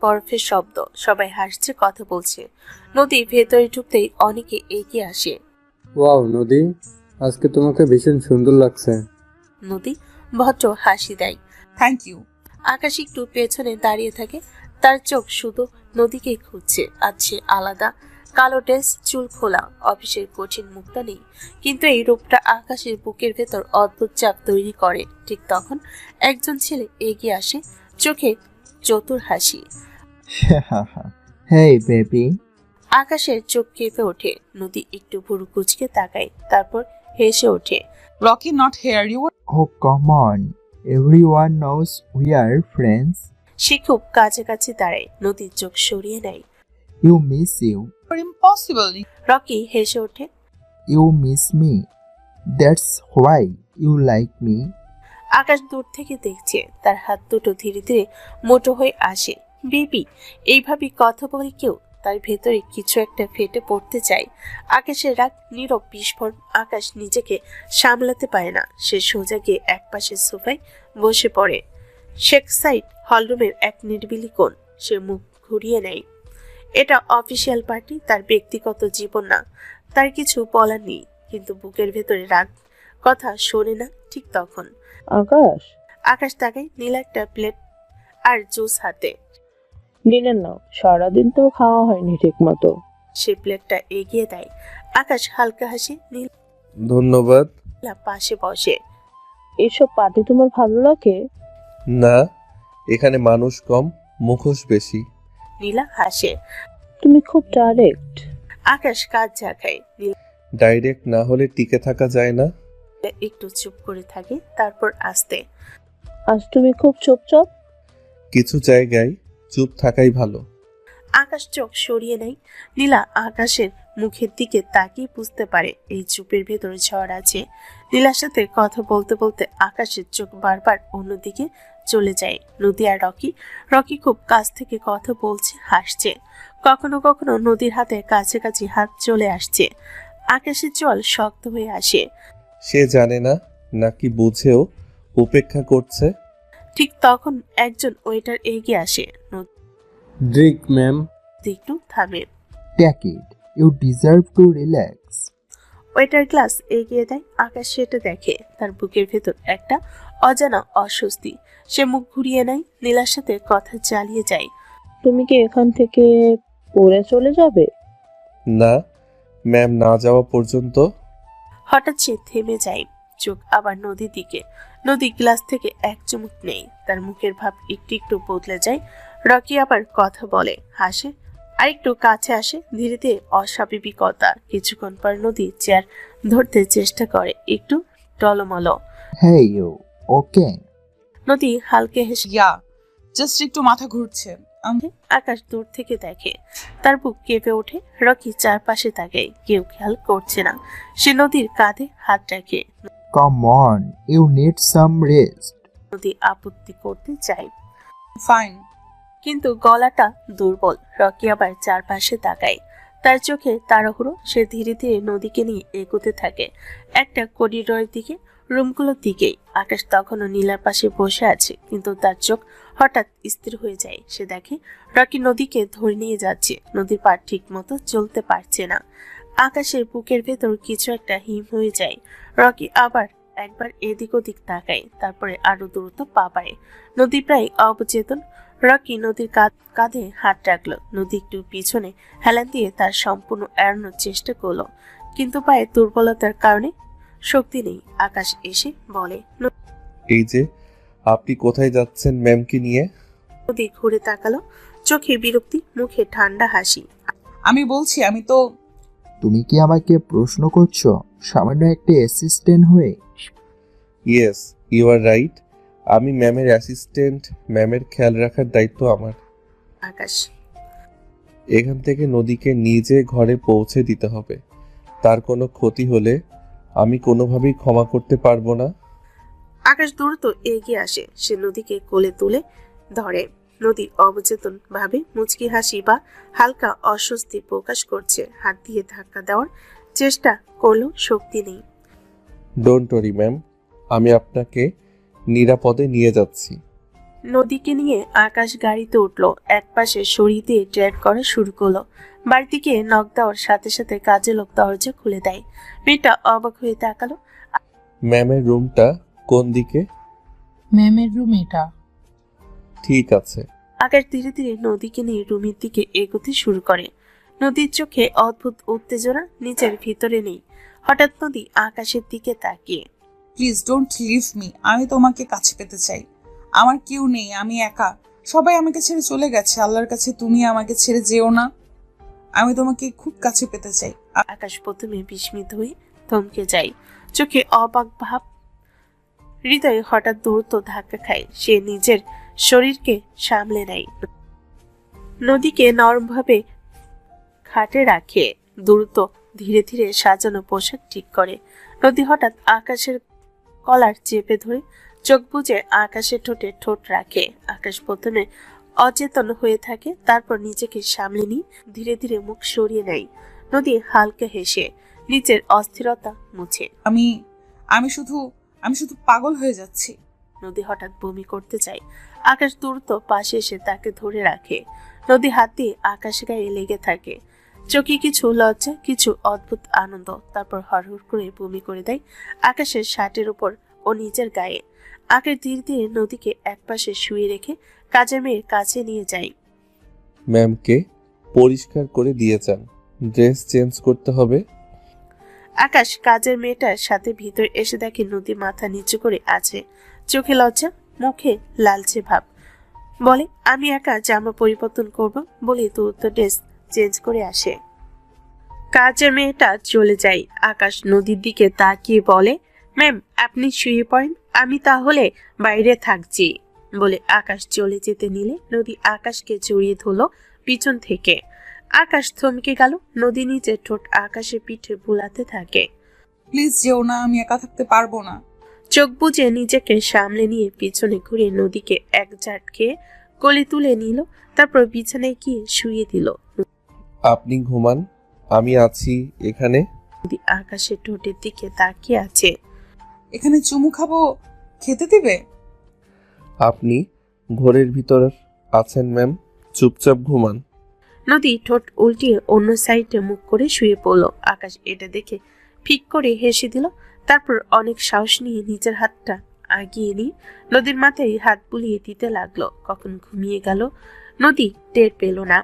বরফের শব্দ। সবাই হাসছে, কথা বলছে। নদী ভেতরে ঢুকতেই অনেকে এগিয়ে আসে। ওয়াও নদী, আজকে তোমাকে ভীষণ সুন্দর লাগছে। নদী ভদ্র হাসি দেয়। Thank you. আকাশ একটু পেছনে দাঁড়িয়ে থাকে। তার চোখ শুধু নদীকেই খুঁজছে। আজ সে আলাদা। কালো ড্রেস, চুল খোলা, অফিসের কঠিন মুখটা নেই, কিন্তু এই রূপটা আকাশের বুকের ভেতর অদ্ভুত চাপ তৈরি করে। ঠিক তখন একজন ছেলে এগিয়ে আসে, চোখে চতুর হাসি। হেই বেবি। আকাশের চোখ কেঁপে ওঠে। নদী একটু ভুরু কুচকে তাকায়, তারপর হেসে ওঠে। Rocky, not here you. Oh, come on. Everyone knows we are friends. সে খুব কাছাকাছি দাঁড়ায়। নদীর চোখ সরিয়ে নেয়। You miss you. Impossible. Rocky হেসে ওঠে। You miss me. That's why you like me. আকাশ দূর থেকে দেখছে। তার হাত দুটো ধীরে ধীরে মোটো হয়ে আসে। বেবি, এইভাবে কথা বলে কেউ? তার ভেতরে কিছু একটা ফেটে পড়তে চায়। আকাশের রাগ নীরব বিস্ফোরণ। আকাশ নিজেকে সামলাতে পারে না। সে সোজা গিয়ে একপাশের সোফায় বসে পড়ে। শেখ সাইড হলরুমের এক নির্বিলি কোণ। সে মুখ ঘুরিয়ে নেয়। এটা অফিসিয়াল পার্টি, তার ব্যক্তিগত জীবন না। তার কিছু বলার নেই, কিন্তু বুকের ভেতরে রাগ, কথা শোনে না। ঠিক তখন আকাশ তাকায়। নীল একটা প্লেট আর জুস হাতে। ডিনার নাও, সারাদিন তো খাওয়া হয়নি ঠিক মতো। সে প্লেটটা এগিয়ে দেয়। আকাশ হালকা হাসে। নীল ধন্যবাদ। পাশে বসে। এসব পার্টি তোমার ভালো লাগে? না, এখানে মানুষ কম, মুখোশ বেশি। নীলা হাসে। তুমি খুব ডাইরেক্ট। আকাশ কাজ ঝাঁকায়। নীলা ডাইরেক্ট না হলে টিকে থাকা যায় না। একটু চুপ করে থাকে, তারপর আস্তে। আজ তুমি খুব চুপচাপ। কিছু জায়গায় চুপ থাকাই ভালো। আকাশ চোখ সরিয়ে নেয়। নীলা আকাশের মুখের দিকে তাকিয়ে বুঝতে পারে এই চুপের ভেতরে ঝড় আছে। নীলার সাথে কথা বলতে বলতে আকাশের চোখ বারবার অন্যদিকে চলে যায়। নদী আর রকি খুব কাছ থেকে কথা বলছে, হাসছে। কখনো কখনো নদীর হাতে কাছাকাছি হাত চলে আসছে। আকাশের চোয়াল শক্ত হয়ে আসে। সে জানে না নাকি বুঝেও উপেক্ষা করছে। ঠিক তখন একজন ওয়েটার এগিয়ে আসে। Drink ma'am. একটু থামে। Take it. You deserve to relax. Waiter glass এগিয়ে দেয়। আকাশ সেটা দেখে। তার বুকের ভেতর একটা অজানা অস্বস্তি। সে মুখ ঘুরিয়ে নেয়। নীলার সাথে কথা চালিয়ে যায়। তুমি কি এখান থেকে পড়ে চলে যাবে? না ম্যাম, না যাওয়া পর্যন্ত। হঠাৎ সে থেমে যায়। চোখ আবার নদীর দিকে। নদী গ্লাস থেকে এক চুমুক নেই, তার মুখের ভাব একটু একটু বদলে যায়। রকি আবার কথা বলে, হাসে, আর একটু কাছে আসে, ধীরে ধীরে অস্বাভাবিকতা। কিছুক্ষণ পর নদী চেয়ার ধরতে চেষ্টা করে, একটু টলমল। Hey you, okay? নদী হালকা হেসে ইয়া জাস্ট একটু মাথা ঘুরছে। আকাশ দূর থেকে দেখে, তার বুক কেঁপে ওঠে। রকি চারপাশে তাকায়, কেউ খেয়াল করছে না। সে নদীর কাঁধে হাত রাখে। Come on, you need some rest. নদী আপত্তি করতে চায়, ফাইন। কিন্তু গলাটা দুর্বল। রকি আবার চারপাশে তাকায়, তার চোখে তাড়াহুড়ো। সে ধীরে ধীরে নদীকে নিয়ে এগোতে থাকে একটা করিডোরের দিকে, রুমগুলোর দিকেই। আকাশ তখনও নীলার পাশে বসে আছে, কিন্তু তার চোখ হঠাৎ স্থির হয়ে যায়। সে দেখে রকি নদীকে ধরে নিয়ে যাচ্ছে। নদীর পা ঠিক মতো চলতে পারছে না। আকাশের বুকের ভেতর কিছু একটা হিম হয়ে যায়। রকি আবার একবার এদিক ওদিক তাকায়, তারপরে আরো দ্রুত পা বাড়ে। নদী প্রায় অবচেতন। রকি নদীর কাঁধে হাত রাখলো। নদী একটু পিছনে হেলান দিয়ে তার সম্পূর্ণ এড়ানোর চেষ্টা করলো, কিন্তু পায়ে দুর্বলতার কারণে শক্তি নেই। আকাশ এসে বলে, এই যে আপনি কোথায় যাচ্ছেন ম্যামকে নিয়ে? নদী ঘুরে তাকালো, চোখে বিরক্তি, মুখে ঠান্ডা হাসি। আমি বলছি আমি তো। তুমি কি আমাকে প্রশ্ন করছো সামান্য একটা অ্যাসিস্ট্যান্ট হয়ে? Yes, you are right. আমি ম্যামের অ্যাসিস্ট্যান্ট, ম্যামের খেয়াল রাখার দায়িত্ব আমার। আকাশ, এখান থেকে নদীকে নিজে ঘরে পৌঁছে দিতে হবে। তার কোনো ক্ষতি হলে আমি কোনোভাবেই ক্ষমা করতে পারবো না। আকাশ দ্রুত এগিয়ে আসে, সে নদীকে কোলে তুলে ধরে। নদী অবচেতন ভাবে মুচকি হাসি বা হালকা অস্বস্তি প্রকাশ করছে। হাত দিয়ে ধাক্কা দেওয়ার চেষ্টা করলেও শক্তি নেই। ডোন্ট ওয়ারি ম্যাম, আমি আপনাকে নিরাপদে নিয়ে যাচ্ছি। নদীকে নিয়ে আকাশ গাড়িতে উঠলো, এক পাশে সরিয়ে দিয়ে ড্রাইভ করা শুরু করলো। বাড়িটিকে নক দেওয়ার সাথে সাথে কাজে লোক দরজা খুলে দেয়। মেয়েটা অবাক হয়ে তাকালো। ম্যামের রুমটা কোন দিকে? ম্যামের রুম এটা। ঠিক আছে। আকাশ ধীরে ধীরে নদীকে নিয়ে রুমের দিকে এগোতে শুরু করে। নদীর চোখে অদ্ভুত উত্তেজনা, নিজের ভিতরে নেই। হঠাৎ নদী আকাশের দিকে তাকিয়ে, প্লিজ ডোন্ট লিভ মি। আমি তোমাকে কাছে পেতে চাই। আমার কেউ নেই, আমি একা। সবাই আমাকে ছেড়ে চলে গেছে। আল্লাহর কাছে তুমি আমাকে ছেড়ে যেও না। আমি তোমাকে খুব কাছে পেতে চাই। আকাশ প্রথমে বিস্মিত হয়ে থমকে যায়, চোখে অবাক ভাব। হৃদয়ে হঠাৎ দ্রুত ধাক্কা খায়। সে নিজের শরীরকে সামলে নেয়, নদীকে নরমভাবে খাটে রাখে, দ্রুত ধীরে ধীরে সাজানো পোশাক ঠিক করে। নদী হঠাৎ আকাশের কলার চেপে ধরে চোখ বুজে আকাশের ঠোঁটে ঠোঁট রাখে। আকাশ প্রথমে অচেতন হয়ে থাকে, তারপর নিজেকে সামলে নিয়ে ধীরে ধীরে মুখ সরিয়ে নেয়। নদী হালকা হেসে নিচের অস্থিরতা মুছে। আমি শুধু পাগল হয়ে যাচ্ছি। নদী হঠাৎ বমি করতে চায়। আকাশ দ্রুত পাশে এসে তাকে ধরে রাখে। নদী হাত দিয়ে আকাশ গায়ে লেগে থাকে। চোখে কিছু লজ্জা, কিছু অদ্ভুত আনন্দ, তারপর হরহর করে বমি করে দেয় আকাশের শার্টের উপর ও নিজের গায়ে। আকাশ ধীরে ধীরে নদীকে একপাশে শুয়ে রেখে কাজের মেয়ের কাছে নিয়ে যায়। ম্যামকে পরিষ্কার করে দিয়ে যান, ড্রেস চেঞ্জ করতে হবে। আকাশ কাজের মেয়েটার সাথে ভিতরে এসে দেখে নদী মাথা নিচু করে আছে, চোখে লজ্জা, মুখে লালচে ভাব। বলে, আমি একা জামা পরিবর্তন করব বলে দ্রুত ড্রেস চেঞ্জ করে আসে। কাজের মেয়েটা চলে যায়। আকাশ নদীর দিকে তাকিয়ে বলে, ম্যাম আপনি শুয়ে পড়েন, আমি তাহলে বাইরে থাকছি। বলে আকাশ চলে যেতে নিলে নদী আকাশকে জড়িয়ে ধরলো পিছন থেকে। আকাশ থমকে গেল। নদী নিচে ঠোঁট আকাশের পিঠে বুলাতে থাকে। প্লিজ যেও না, আমি একা থাকতে পারবো না। চোখ বুজে নিজেকে সামলে নিয়ে পিছনে ঘুরে নদীকে এক ঝাটকে কোলে তুলে নিল, তারপর বিছানায় গিয়ে শুয়ে দিল। আপনি ঘুমান, আমি আছি এখানে। নদী আকাশের ঠোঁটের দিকে তাকিয়ে আছে। এখানে চুমু খাবো, খেতে দিবে? আপনি ঘরের ভিতর আছেন ম্যাম, চুপচাপ ঘুমান। নদী ঠোঁট উল্টিয়ে অন্য সাইডে মুখ করে শুয়ে পড়ল। আকাশ এটা দেখে ফিক করে হেসে দিল, তারপর অনেক সাহস নিয়ে নিজের হাতটা আগিয়ে নিয়ে নদীর মাথায় হাত বুলিয়ে দিতে লাগলো। কখন ঘুমিয়ে গেল নদী টের পেল না।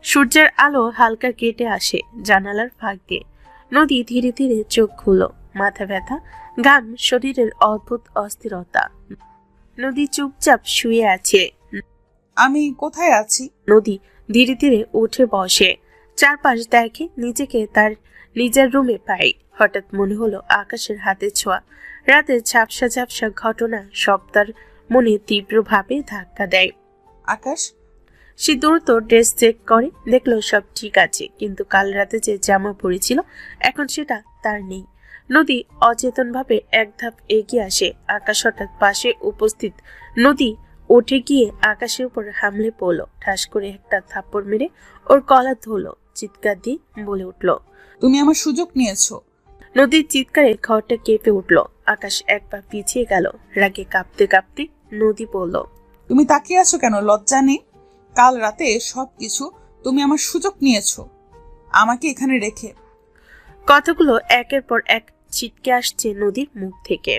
সূর্যের আলো হালকা কেটে আসে জানালার ফাঁক দিয়ে। নদী ধীরে ধীরে চোখ খুলল। মাথা ব্যথা, ঘাম, শরীরের অদ্ভুত অস্থিরতা। নদী চুপচাপ শুয়ে আছে। আমি কোথায় আছি? নদী ধীরে ধীরে উঠে বসে, চারপাশ দেখে, নিজেকে তার নিজের রুমে পায়। হঠাৎ মনে হলো আকাশের হাতে ছোঁয়া। রাতের ঝাপসা ঝাপসা ঘটনা সব তার মনে তীব্রভাবে ধাক্কা দেয়। আকাশ, সে দ্রুত ড্রেস চেক করে, দেখলো সব ঠিক আছে, কিন্তু কাল রাতে যে জামা পরেছিল এখন সেটা তার নেই। নদী অচেতনভাবে এক ধাপ এগিয়ে আসে। আকাশ হঠাৎ পাশে উপস্থিত। নদী উঠে গিয়ে আকাশের উপর হামলে পড়লো, ঠাস করে একটা থাপ্পড় মেরে ওর গলা ধরলো, চিৎকার দিয়ে বলে উঠল। তুমি আমার সুযোগ নিয়েছো। নদীর চিৎকারে ঘরটা কেঁপে উঠল। আকাশ এক পা পিছিয়ে গেল, রাগে কাঁপতে কাঁপতে। নদী বলল, তুমি তাকিয়ে আছো কেন? লজ্জা নেই? কাল রাতে সবকিছু তুমি আমার সুযোগ নিয়েছো, আমাকে এখানে রেখে। কথাগুলো একের পর এক ছিটকে আসছে নদীর মুখ থেকে।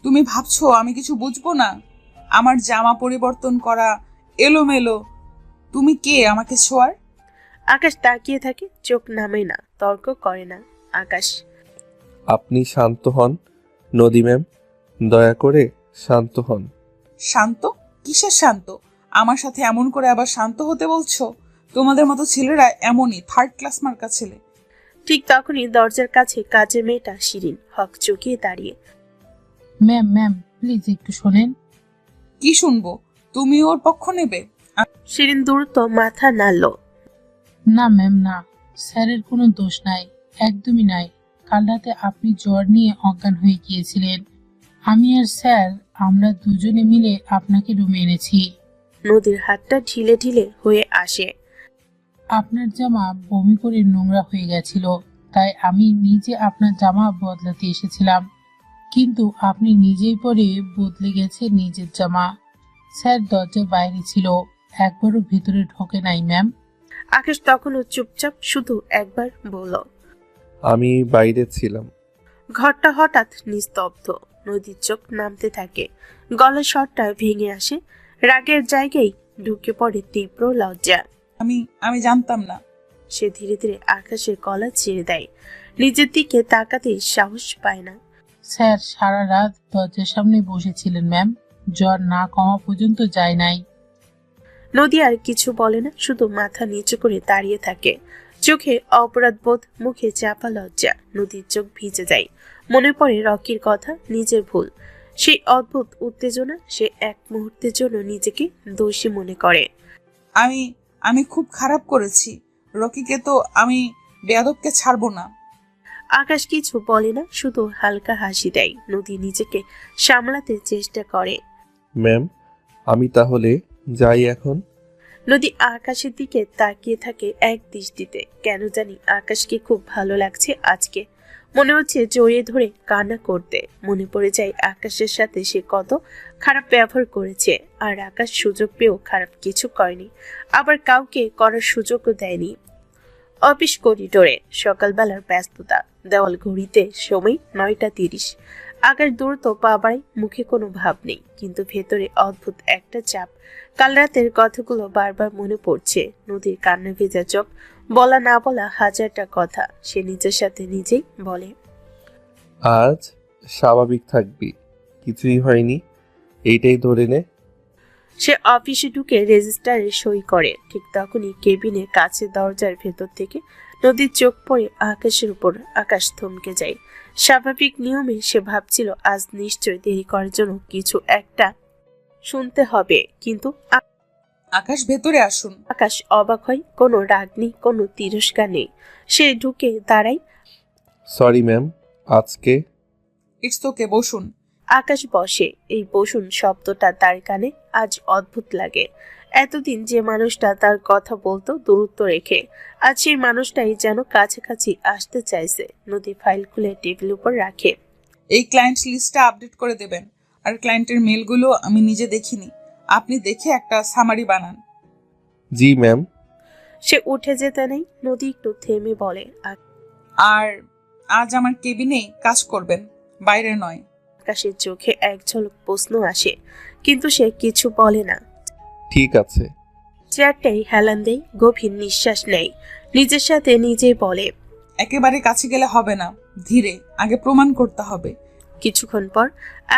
তুমি ভাবছো আমি কিছু বুঝবো না? আমার জামা পরিবর্তন করা, এলোমেলো। তুমি কে আমাকে ছোঁয়ার? আকাশ তাকিয়ে থাকে, চোখ নামে না, তর্ক করে না। আকাশ, আপনি শান্ত হন নদী ম্যাম, দয়া করে শান্ত হন। শান্ত? কিসের শান্ত? আমার সাথে এমন করে আবার শান্ত হতে বলছো? তোমাদের মতো ছেলেরা এমনই, থার্ড ক্লাস মার্কা ছেলে। ঠিক তখনই দরজার কাছে কাজের মেয়েটা শিরিন হক চুকিয়ে দাঁড়িয়ে। ম্যাম ম্যাম প্লিজ একটু শোনেন। কি শুনবো? তুমি ওর পক্ষ নেবে? শিরিন দ্রুত মাথা নাড়ল। না ম্যাম না, স্যারের কোনো দোষ নাই, একদমই নাই। কাল রাতে আপনি জ্বর নিয়ে অজ্ঞান হয়ে গিয়েছিলেন। আমি আর স্যার আমরা দুজনে মিলে আপনাকে রুমে এনেছি। নদীর হাতটা ঢিলে ঢিলে হয়ে আসে। আপনার জামা বমি করে নোংরা হয়ে গেছিল, তাই আমি নিজে আপনার জামা বদলাতে এসেছিলাম, কিন্তু আপনি নিজেই পরে বদলে গেছে নিজের জামা। স্যার দরজার বাইরে ছিল, একবারও ভেতরে ঢোকে নাই ম্যাম। আকাশ তখনও চুপচাপ, শুধু একবার বলল, আমি বাইরে ছিলাম। ঘরটা হঠাৎ নিস্তব্ধ। নদীর চোখ নামতে থাকে, গলার স্বরটা ভেঙে আসে, রাগের জায়গায় ঢুকে পড়ে তীব্র লজ্জা। আমি জানতাম না। সে ধীরে ধীরে আকাশের গলা ছেড়ে দেয়, নিজের দিকে তাকাতে সাহস পায় না। স্যার সারা রাত দরজার সামনে বসেছিলেন ম্যাম, জ্বর না কমা পর্যন্ত যায় নাই। নদী আর কিছু বলে না, শুধু মাথা নিচু করে দাঁড়িয়ে থাকে, চোখে অপরাধবোধ, মুখে চাপা লজ্জা। নদীর চোখ ভিজে যায়, মনে পড়ে রকির কথা, নিজের ভুল, সেই অদ্ভুত উত্তেজনা। সে এক মুহূর্তের জন্য নিজেকে দোষী মনে করে। আমি খুব খারাপ করেছি। রকিকে তো আমি বেয়াদবকে ছাড়বো না। আকাশ কিছু বলে না, শুধু হালকা হাসি দেয়। নদী নিজেকে সামলাতে চেষ্টা করে। ম্যাম, আমি তাহলে যাই এখন। নদী আকাশের দিকে তাকিয়ে থাকে এক দৃষ্টিতে। কেন জানি আকাশকে খুব ভালো লাগছে আজকে। মনে হচ্ছে জড়িয়ে ধরে কান্না করতে। মনে পড়ে যায় আকাশের সাথে সে কত খারাপ ব্যবহার করেছে, আর আকাশ সুযোগ পেয়েও খারাপ কিছু করেনি, আবার কাউকে করার সুযোগও দেয়নি। অফিস করিডোরে সকালবেলার ব্যস্ততা। দেওয়াল ঘড়িতে সময় 9:30। আকাশ দ্রুত পা বাড়ায়, মুখে কোনো ভাব নেই, কিন্তু ভেতরে অদ্ভুত একটা চাপ। কাল রাতের কথাগুলো বারবার মনে পড়ছে। নদীর কান্না ভেজা চোখ, বলা না বলা হাজারটা কথা সে নিজের সাথে নিজেই বলে। আজ স্বাভাবিক থাকবি, কিছুই হয়নি, এইটাই ধরে নে। সে অফিসে ঢুকে রেজিস্টারে সই করে। ঠিক তখনই কেবিনের কাছে দরজার ভেতর থেকে নদীর চোখ পড়ে আকাশের উপর। আকাশ থমকে যায়। স্বাভাবিক নিয়মে সে ভাবছিল আজ নিশ্চয় দেরি করার জন্য কিছু একটা শুনতে হবে, কিন্তু আকাশ ভেতরে আসুন। আকাশ অবাক হয়, কোনো রাগ নেই, কোনো তিরস্কার নেই। সে ঢুকে দাঁড়ায়। সরি ম্যাম, আজকে। ইটস ওকে, বসুন। আকাশ বসে। এই বসুন শব্দটা তার কানে আজ অদ্ভুত লাগে। এতদিন যে মানুষটা তার কথা বলতো দূরত্ব রেখে, আজ সেই মানুষটাই যেন কাছাকাছি আসতে চাইছে। নদী ফাইল খুলে টেবিল উপর রাখে। এই ক্লায়েন্ট লিস্টটা আপডেট করে দেবেন, আর ক্লায়েন্টের মেলগুলো আমি নিজে দেখিনি, আপনি দেখে একটা সামারি বানান। জি ম্যাম। সে উঠে যেতে নেই। নদী একটু থেমে বলে, আর আজ আমার কেবিনে কাজ করবেন, বাইরে নয়। আকাশের চোখে এক ঝলক প্রশ্ন আসে, কিন্তু সে কিছু বলে না। ঠিক আছে। চেয়ারটাই হেলান দেয়, গভীর নিঃশ্বাস নেয়, নিজের সাথে নিজেই বলে, একেবারে কাছে গেলে হবে না, ধীরে, আগে প্রমাণ করতে হবে। কিছুক্ষণ পর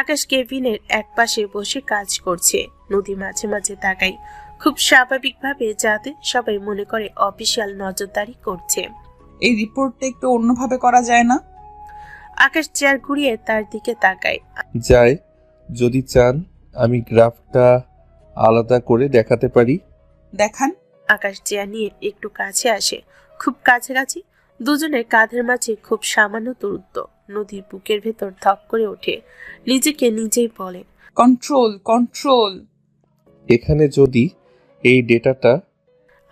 আকাশ কেবিনের এক পাশে বসে কাজ করছে। নদী মাঝে মাঝে তাকায়, খুব স্বাভাবিকভাবে, যাতে সবাই মনে করে অফিসিয়াল নজরদারি করছে। এই রিপোর্টটা একটু অন্যভাবে করা যায় না? আকাশ চেয়ার ঘুরিয়ে তার দিকে তাকায়। যায়, যদি চান আমি গ্রাফটা আলাদা করে দেখাতে পারি। দেখান। আকাশ চেয়ার নিয়ে একটু কাছে আসে, খুব কাছাকাছি। দুজনের কাঁধের মাঝে খুব সামান্য দূরত্ব। নদীর বুকের ভেতর ধপ করে ওঠে, নিজেকে নিজেই বলে, কন্ট্রোল, কন্ট্রোল। এখানে যদি এই ডেটাটা।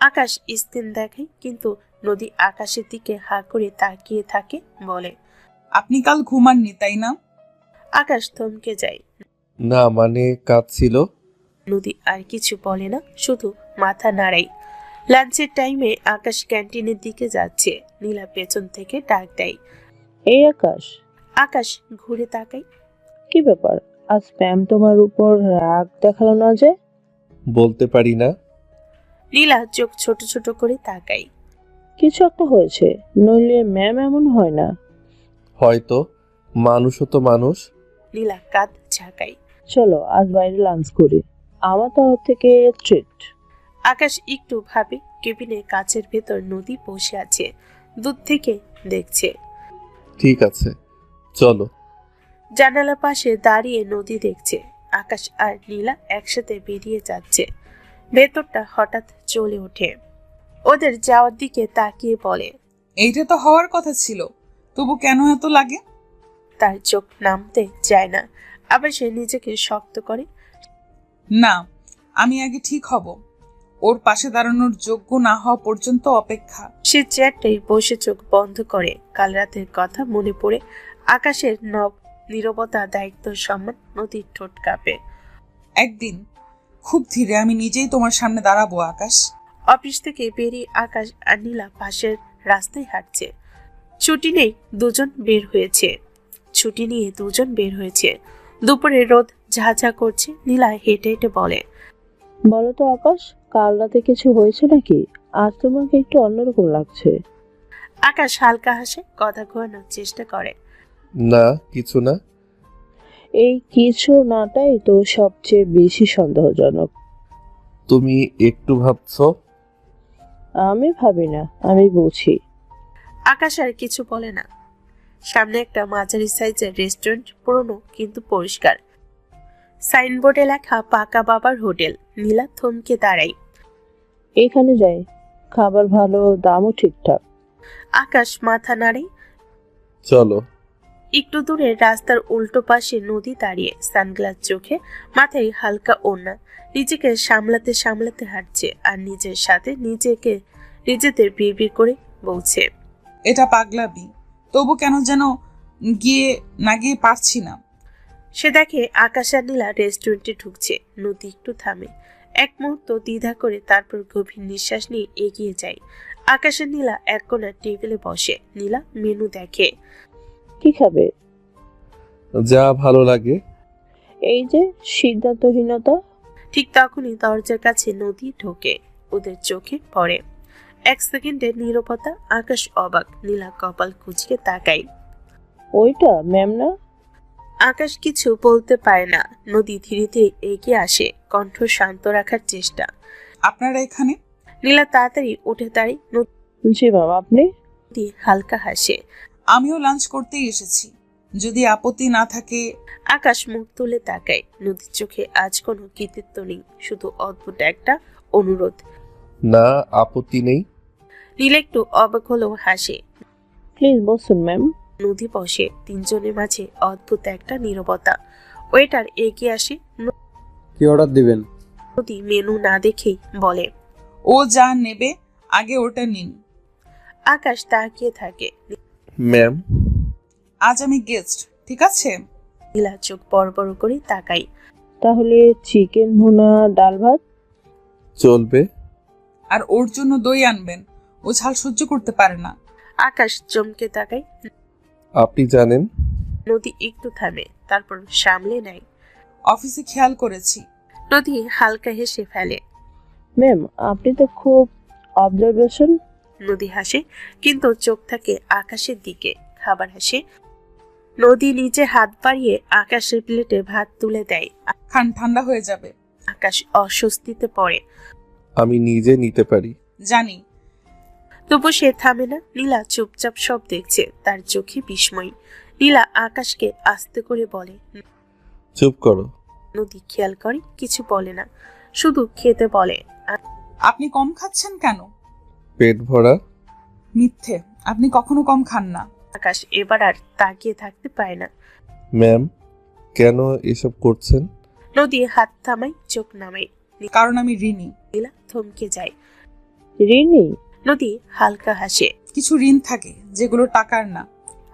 আকাশ স্ক্রিন দেখায়, কিন্তু নদী আকাশের দিকে হা করে তাকিয়ে থাকে, বলে, আপনি কাল ঘুমাননি তাই না? আকাশ থমকে যায়। না, মানে কাজ ছিল। নদী আর কিছু বলে না, শুধু মাথা নাড়াই। লাঞ্চের টাইমে আকাশ ক্যান্টিনের দিকে যাচ্ছে। নীলা পেছন থেকে ডাক দেয়, এই আকাশ। আকাশ ঘুরে তাকায়। কি ব্যাপার, আজ ম্যাম তোমার উপর রাগ দেখালো না যে? বলতে পারি না। নীলা চোখ ছোট ছোট করে তাকায়। কিছু একটা হয়েছে, নইলে ম্যাম এমন হয় না। হয়তো, মানুষও তো মানুষ। নীলা কাঁধ ঝাঁকায়। চলো আজ বাইরে লাঞ্চ করি, আমার তরফ থেকে ট্রিট। আকাশ একটু ভাবে। কেবিনের কাচের ভেতর নদী বসে আছে, দূর থেকে দেখছে। ঠিক আছে, চলো। জানালার পাশে দাঁড়িয়ে নদী দেখছে। আকাশ আর নীলা একসাথে বেরিয়ে যাচ্ছে। ভেতরটা হঠাৎ চলে ওঠে, ওদের যাওয়ার দিকে তাকিয়ে বলে, এইটা তো হওয়ার কথা ছিল, তবু কেন এত লাগে? তার চোখ নামতে চায় না, আবার সে নিজেকে শক্ত করে। না, আমি আগে ঠিক হব। ওর পাশে দাঁড়ানোর যোগ্য না হওয়া পর্যন্ত অপেক্ষা। সে চেয়ারটাই বসে চোখ বন্ধ করে। কাল রাতের কথা মনে পড়ে আকাশের নীরবতা, দায়িত্ব, সম্মান। নদীর ঠোঁট কাঁপে। একদিন খুব ধীরে আমি নিজেই তোমার সামনে দাঁড়াবো আকাশ। অফিস থেকে বেরিয়ে আকাশ আর নীলা পাশের রাস্তায় হাঁটছে। ছুটি নিয়ে দুজন বের হয়েছে। দুপুরে রোদ ঝাঁঝা করছে। নীলা হেঁটে হেঁটে বলে, বলো তো আকাশ, কাল রাতে কিছু হয়েছে নাকি? আজ তোমাকে একটু অন্যরকম লাগছে। আকাশ হালকা হাসে, কথা ঘোরানোর চেষ্টা করে। না, কিছু না। এই কিছু নাটাই তো সবচেয়ে বেশি সন্দেহজনক। তুমি একটু ভাবছো। আমি ভাবি না, আমি বুঝি। আকাশ আর কিছু বলে না। সামনে একটা মাঝারি সাইজের রেস্টুরেন্ট, পুরনো কিন্তু পরিষ্কার। সাইনবোর্ডে লেখা পাকা বাবার হোটেল। নীলা থমকে দাঁড়ায়। এখানে যাই, খাবার ভালো, দামও ঠিকঠাক। আকাশ মাথা নাড়ে। চলো। একটু দূরে রাস্তার উল্টো পাশে নদী দাঁড়িয়ে, সানগ্লাস চোখে, মাথায় হালকা ওড়না। নিজেকে সামলাতে সামলাতে হাঁটছে, আর নিজের সাথে নিজেদের বিড়বিড় করে বলছে, এটা পাগলামি, তবু কেন যেন না গিয়ে পারছি না। সে দেখে আকাশ আর নীলা রেস্টুরেন্টে ঢুকছে। নদী একটু থামে, এক মুহূর্ত দ্বিধা করে, তারপর গভীর নিঃশ্বাস নিয়ে এগিয়ে যায়। আকাশ আর নীলা এক কোণার টেবিলে বসে। নীলা মেনু দেখে। কি খাবে? যা ভালো লাগে। এই যে সিদ্ধান্তহীনতা। ঠিক তখনই দরজার কাছে নদী ঢোকে, ওদের চোখে পড়ে। এক সেকেন্ডের নীরবতা। আকাশ অবাক, নীলা কপাল কুঁচকে তাকায়। ওইটা ম্যাম না? আকাশ কিছু বলতে পারে না। নদী ধীরে ধীরে এগিয়ে আসে, কণ্ঠ শান্ত রাখার চেষ্টা। আপনারা এখানে? নীলা তাড়াতাড়ি উঠে দাঁড়ায়। জি ম্যাম, আপনি? নদী হালকা হাসে। আমিও লাঞ্চ করতেই এসেছি, যদি আপত্তি না থাকে। আকাশ মুখ তুলে তাকায়। নদীর চোখে আজ কোনো কৃতিত্ব নেই, শুধু অদ্ভুত একটা অনুরোধ। না, আপত্তি নেই। নীলা একটু অবাক হলেও হাসে। প্লিজ বসুন ম্যাম। নদী বসে। তিনজনের মাঝে অদ্ভুত একটা নীরবতা। ওয়েটার এগিয়ে আসে। কি অর্ডার দিবেন? নদী মেনু না দেখেই বলে, ও যা নেবে আগে ওটা নিন। আকাশ তাকিয়ে থাকে। ম্যাম, আজ আমি গেস্ট, ঠিক আছে? নীলা চোখ বড় বড় করে তাকাই। তাহলে চিকেন ভুনা, ডাল ভাত চলবে। আর ওর জন্য দই আনবেন, ও ঝাল সহ্য করতে পারে না। আকাশ চমকে তাকাই। আপনি জানেন। নদী একটু থামে, তারপর সামলে নেয়। অফিসে খেয়াল করেছি। নদী হালকা হেসে ফেলে। ম্যাম, আপনি তো খুব অবজারভেশন। নদী হাসে, কিন্তু চোখ থাকে আকাশের দিকে। খাবার হাসে। নদী নিচে হাত বাড়িয়ে আকাশের প্লেটে ভাত তুলে দেয়। খান, ঠান্ডা হয়ে যাবে। আকাশ অস্বস্তিতে পড়ে। আমি নিজে নিতে পারি। জানি। তবু সে থামে না। নীলা চুপচাপ সব দেখছে, তার চোখে বিস্ময়। নীলা আকাশকে আস্তে করে বলে। চুপ করো। নদী খেয়াল করে, কিছু বলে না, শুধু খেতে বলে। আপনি কম খাচ্ছেন কেন? পেট ভরা। মিথ্যে, আপনি কখনো কম খান না। আকাশ এবার আর তাকিয়ে থাকতে পারে না। ম্যাম, কেন এসব করছেন? নদী হাত থামায়, চোখ নামায়। কারণ আমি ঋণী। নীলা থমকে যায়। রিনি, নদী হালকা হাসে। কিছু ঋণ থাকে যেগুলো টাকার না।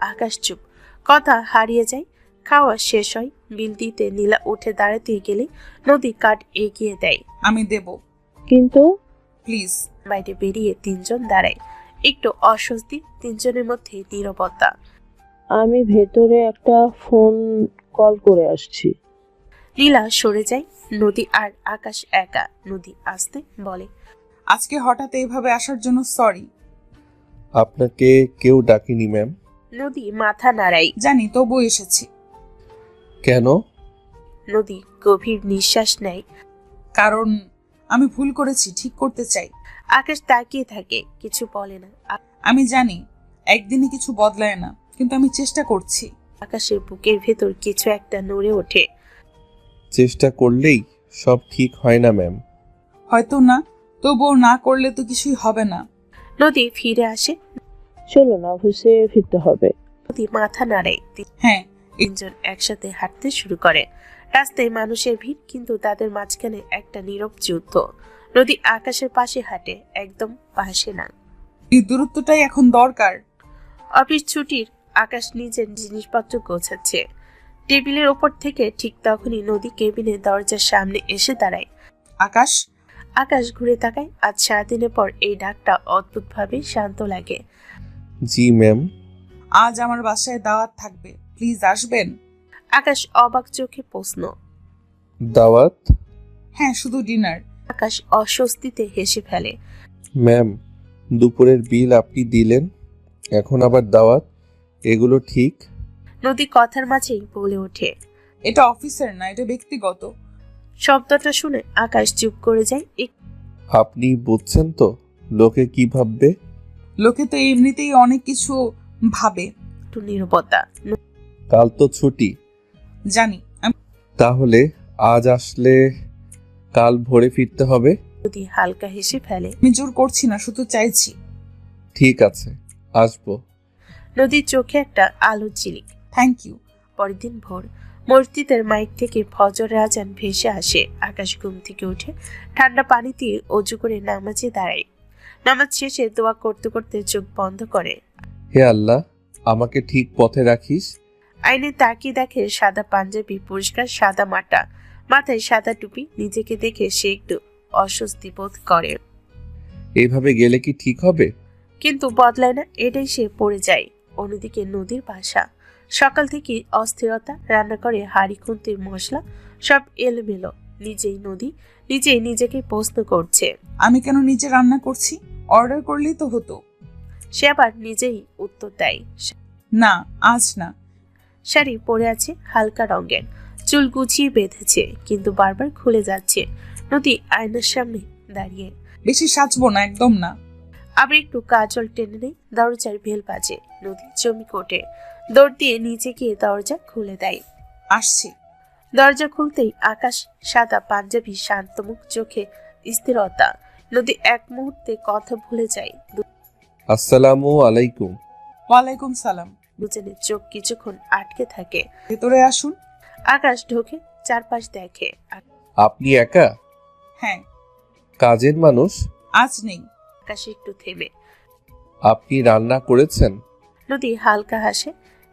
আকাশ চুপ, কথা হারিয়ে যায়। খাওয়া শেষ হয়, বিল দিতে নীলা উঠে দাঁড়াতে গেলে নদী কার্ড এগিয়ে দেয়। আমি দেব। কিন্তু প্লিজ। বাইরে বেরিয়ে তিনজন দাঁড়ায়। একটু অস্বস্তি, তিনজনের মধ্যে নীরবতা। আমি ভেতরে একটা ফোন কল করে আসছি। নীলা সরে যায়। নদী আর আকাশ একা। নদী আস্তে বলে, আজকে হঠাৎ এইভাবে আসার জন্য সরি। আপনাকে কেউ ডাকেনি ম্যাম। নদী মাথা নাড়াই। জানি, তবু এসেছি। কেন? নদী গভীর নিঃশ্বাস নেয়। কারণ আমি ভুল করেছি, ঠিক করতে চাই। আকাশ তাকিয়ে থাকে, কিছু বলে না। আমি জানি একদিনে কিছু বদলায় না, কিন্তু আমি চেষ্টা করছি। আকাশের বুকের ভেতর কিছু একটা নড়ে ওঠে। চেষ্টা করলেই সব ঠিক হয় না ম্যাম। হয়তো না, তবুও না করলে তো কিছুই হবে না। নদী ফিরে আসে। চলো না, অফিসে ফিরতে হবে। নদী মাথা নাড়ায়। হ্যাঁ। তিনজন একসাথে হাঁটতে শুরু করে। রাস্তায় মানুষের ভিড়, কিন্তু তাদের মাঝখানে একটা নীরব যুদ্ধ। নদী আকাশের পাশে হাঁটে, একদম পাশে না। এই দূরত্বটাই এখন দরকার। অফিস ছুটির আকাশ নিজের জিনিসপত্র গোছাচ্ছে টেবিলের ওপর থেকে। ঠিক তখনই নদী কেবিনের দরজার সামনে এসে দাঁড়ায়। আকাশ। আকাশ ঘুরে তাকায়। আজ সারাদিনের পর এই ডাকটা অদ্ভুতভাবে শান্ত লাগে। জি ম্যাম। আজ আমার বাসায় দাওয়াত থাকবে, প্লিজ আসবেন? আকাশ অবাক চোখে প্রশ্ন। দাওয়াত? হ্যাঁ, শুধু ডিনার। আকাশ অস্বস্তিতে হেসে ফেলে। ম্যাম, দুপুরের বিল আপনি দিলেন, এখন আবার দাওয়াত, এগুলো ঠিক? নদী কথার মাঝেই বলে ওঠে, এটা অফিসের না, এটা ব্যক্তিগত। শব্দটা শুনে আকাশ চুপ করে যায়। আপনি বুঝছেন তো লোকে কি ভাববে? লোকে তো এমনিতেই অনেক কিছু ভাবে। একটু নীরবতা। কাল তো ছুটি। জানি। তাহলে আজ আসলে কাল ভোরে ফিরতে হবে? নদী হালকা হেসে ফেলে। আমি জোর করছি না, শুধু চাইছি। ঠিক আছে, আসবো। নদীর চোখে একটা আলোর ঝিলিক। Thank you. পরের দিন ভোর, মসজিদের মাইক থেকে ফজরের আজান ভেসে আসে। আকাশ ঘুম থেকে উঠে ঠান্ডা পানি দিয়ে অজু করে নামাজে দাঁড়ায়। নামাজ শেষে দোয়া করতে করতে চোখ বন্ধ করে। হে আল্লাহ, আমাকে ঠিক পথে রাখিস। আইনে তাকিয়ে দেখে সাদা পাঞ্জাবি, পরিষ্কার সাদা মাটা, মাথায় সাদা টুপি। নিজেকে দেখে সে একটু অস্বস্তি বোধ করে। এইভাবে গেলে কি ঠিক হবে? কিন্তু বদলায় না, এটাই সে পড়ে যায়। অন্যদিকে নদীর বাসা। সকাল থেকে অস্থিরতা। রান্না করে হাড়ি খুন্তির মশলা সব এলোমেলো। নিজেই নিজেকে প্রশ্ন করছে, আমি কেন নিজে রান্না করছি? অর্ডার করলেই তো হতো। সে আবার নিজেই উত্তর দেয়, না, আজ না। শাড়ি পরে আছে হালকা রঙের, চুল গুছিয়ে বেঁধেছে, কিন্তু বারবার খুলে যাচ্ছে। নদী আয়নার সামনে দাঁড়িয়ে। বেশি সাজবো না, একদম না। আবার একটু কাজল টেনে নেই। দরজার বেল বাজে। নদী চমকে ওঠে, দৌড় দিয়ে নিচে গিয়ে দরজা খুলে দেয়। আসছি। দরজা খুলতেই আকাশ, সাদা পাঞ্জাবি, শান্তমুখ, চোখে স্থিরতা। নদী এক মুহূর্তে কথা ভুলে যায়। আসসালামু আলাইকুম। ওয়ালাইকুম সালাম। দুজনের চোখ কিছুক্ষণ আটকে থাকে। ভেতরে আসুন। আকাশ ঢোকে, চারপাশ দেখে। আপনি একা? হ্যাঁ। কাজের মানুষ? আজ নেই। আকাশ একটু থেমে। আপনি রান্না করেছেন? নদী হালকা হাসে।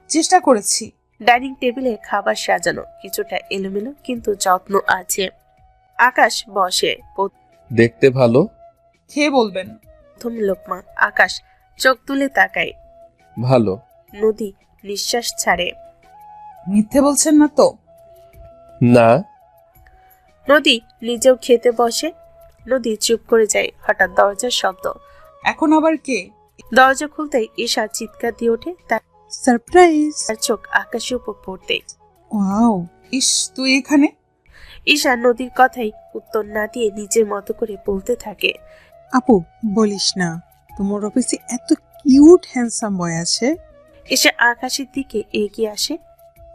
চেষ্টা করেছি। ডাইনিং টেবিলে খাবার সাজানো, কিছুটা এলোমেলো, কিন্তু যত্ন আছে। আকাশ বসে। দেখতে ভালো। খেয়ে বলবেন। প্রথম লোকমা। আকাশ চোখ তুলে তাকায়। ভালো। নদী নিঃশ্বাস ছাড়ে। মিথ্যে বলছেন না তো? না। নদী নিজেও খেতে বসে। নদী চুপ করে যায়। হঠাৎ দরজার শব্দ। এখন আবার কে? দরজা খুলতেই ঈশা চিৎকার দিয়ে ওঠে, তার সারপ্রাইজ! চোখ আকাশের উপর পড়তে। ওয়াও! ইস, তুই এখানে? ঈশা নদীর কথাই উত্তর না দিয়ে নিজের মতো করে বলতে থাকে। আপু, বলিস না, তোমার অফিসে এত কিউট হ্যান্ডসাম বয় আছে। ঈশা আকাশের দিকে এগিয়ে আসে।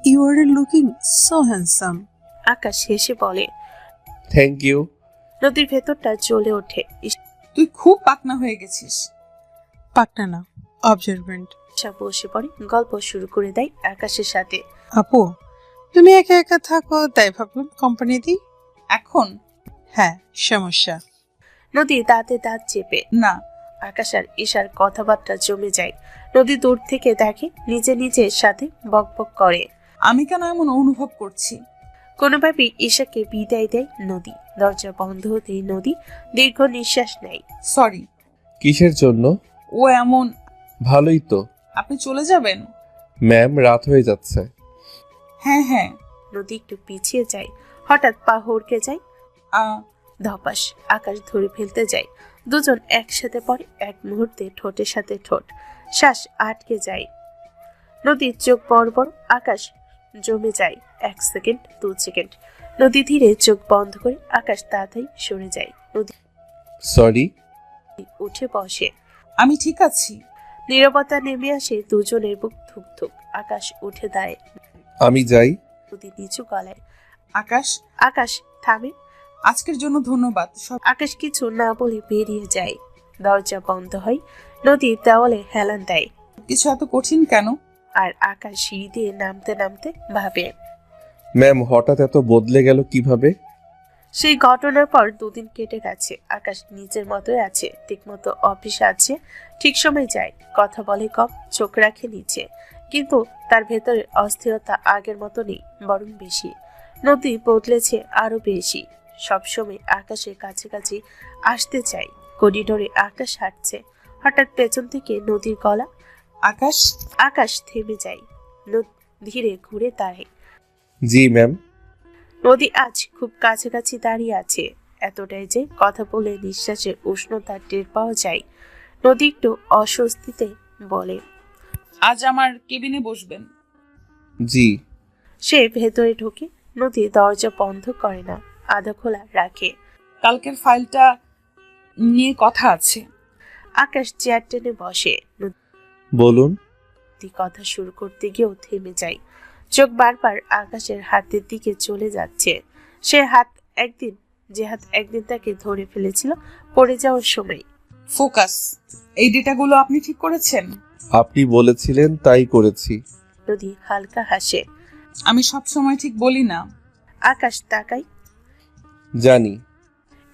You are looking so handsome. Akash হেসে বলে। Thank you. নদীর ভেতরটা জ্বলে ওঠে। তুই খুব পাকনা হয়ে গেছিস। পাকনা না, অবজারভেন্ট। ঈশা বসে পড়ে, গল্প শুরু করে দেয় আকাশের সাথে। আপু, তুমি একা একা থাকো, তাই ভাবলাম কোম্পানি দিই। এখন? হ্যাঁ, সমস্যা। নদী দাঁতে দাঁত চেপে। না। আকাশ আর ঈশার কথাবার্তা জমে যায়। নদী দূর থেকে দেখে, নিজে নিজের সাথে বকবক করে। আমি কেন এমন অনুভব করছি? কোনোভাবে ঈশাকে বিদায় দেয় নদী। দরজা বন্ধ হতেই নদী দীর্ঘ নিঃশ্বাস নেয়। সরি। কিসের জন্য? ও এমন। ভালোই তো। আপনি চলে যাবেন? ম্যাম, রাত হয়ে যাচ্ছে। হ্যাঁ হ্যাঁ। নদী একটু পিছিয়ে যায়, হঠাৎ পা হড়কে যায়। ধপাস, আকাশ ধরে ফেলতে যায়। দুজন একসাথে পড়ে, এক মুহূর্তে ঠোঁটের সাথে ঠোঁট। শ্বাস আটকে যায়। নদীর চোখ বড় বড়, আকাশ জমে যায়। 1 সেকেন্ড, 2 সেকেন্ড। নদী ধীরে চোখ বন্ধ করে, আকাশ তাড়াতাড়ি সরে যায়। নদী সরি। উঠে বসে। আমি ঠিক আছি। নীরবতা নেমে আসে দুজনের, বুক ধুক ধুক। আকাশ উঠে দাঁড়ায়। আমি যাই। নদী নিচু গলায়। আকাশ। আকাশ থামে। আজকের জন্য ধন্যবাদ। আকাশ কিছু না বলে বেরিয়ে যায়। দরজা বন্ধ হয়। নদী দেওয়ালে হেলান দেয়। কিছু এত কঠিন কেন? আর আকাশ সিঁড়ি দিয়ে নামতে নামতে ভাবে, ম্যাম হঠাৎ এত বদলে গেল কিভাবে? সেই ঘটনার পর 2 দিন কেটে গেছে। আকাশ নিজের মতোই আছে, ঠিক মতো অফিসে আছে, ঠিক সময় যায়, কথা বলে কম, চোখ রাখে নিচে। কিন্তু তার ভেতরে অস্থিরতা আগের মতো নেই, বরং বেশি। নদী বদলেছে আরো বেশি। সবসময় আকাশের কাছাকাছি আসতে চাই। করিডোরে আকাশ হাঁটছে, হঠাৎ পেছন থেকে নদীর গলা। আকাশ। আকাশ থেমে যায়, ধীরে ঘুরে দাঁড়ায়। জি ম্যাম। নদী আজ খুব কাছাকাছি দাঁড়িয়ে আছে, এতটাই যে কথা বলে নিঃশ্বাসের উষ্ণতা টের পাওয়া যায়। নদী একটু অস্বস্তিতে বলে, আজ আমার কেবিনে বসবেন? জি। সে ভেতরে ঢোকে। নদী দরজা বন্ধ করে না, আধা খোলা রাখে। কালকের ফাইলটা নিয়ে কথা আছে। আকাশ চেয়ার টেনে বসে। বলুন। কথা শুরু করতে গিয়েও থেমে যায়। চোখ বারবার আকাশের হাতের দিকে চলে যাচ্ছে। যে হাত একদিন তাকে ধরে ফেলেছিল পড়ে যাওয়ার সময়। ফোকাস। এই ডেটাগুলো আপনি ঠিক করেছেন? আপনি বলেছিলেন তাই করেছি। নদী হালকা হাসে। আমি সব সময় ঠিক বলি না। আকাশ তাকাই। জানি।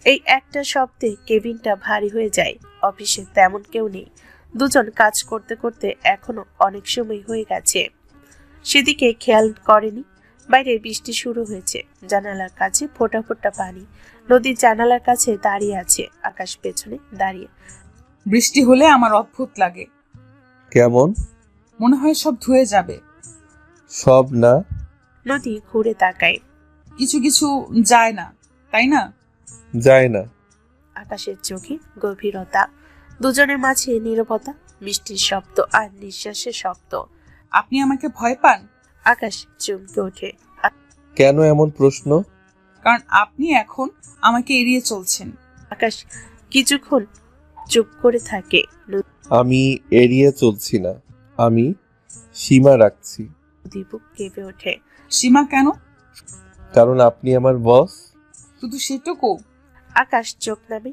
এই একটা শব্দে কেবিনটা ভারী হয়ে যায়। অফিসে তেমন কেউ নেই। দুজন কাজ করতে করতে এখনো অনেক সময় হয়ে গেছে। সেদিকে খেয়াল করেনি। বাইরে বৃষ্টি শুরু হয়েছে। জানালার কাছে ফোঁটা ফোঁটা পানি। নদীর জানালার কাছে দাঁড়িয়ে আছে, আকাশ পেছনে দাঁড়িয়ে। বৃষ্টি হলে আমার অদ্ভুত লাগে। কেমন? মনে হয় সব ধুয়ে যাবে। সব না। নদী ঘুরে তাকায়। কিছু কিছু যায় না, তাই না? যায় না। আকাশের চোখে গভীরতা। দুজনের মাঝে নীরবতা, বৃষ্টির শব্দ আর নিঃশ্বাসের শব্দ। আপনি আমাকে ভয় পান? আকাশ চমকে ওঠে। কেন এমন প্রশ্ন? কারণ আপনি এখন আমাকে এড়িয়ে চলছেন। আকাশ কিছুক্ষণ চুপ করে থাকে। আমি এড়িয়ে চলছি না, আমি সীমা রাখছি। দীপক কেঁপে ওঠে। সীমা কেন? কারণ আপনি আমার বস। শুধু সেটুকু? আকাশ চোখ নামে।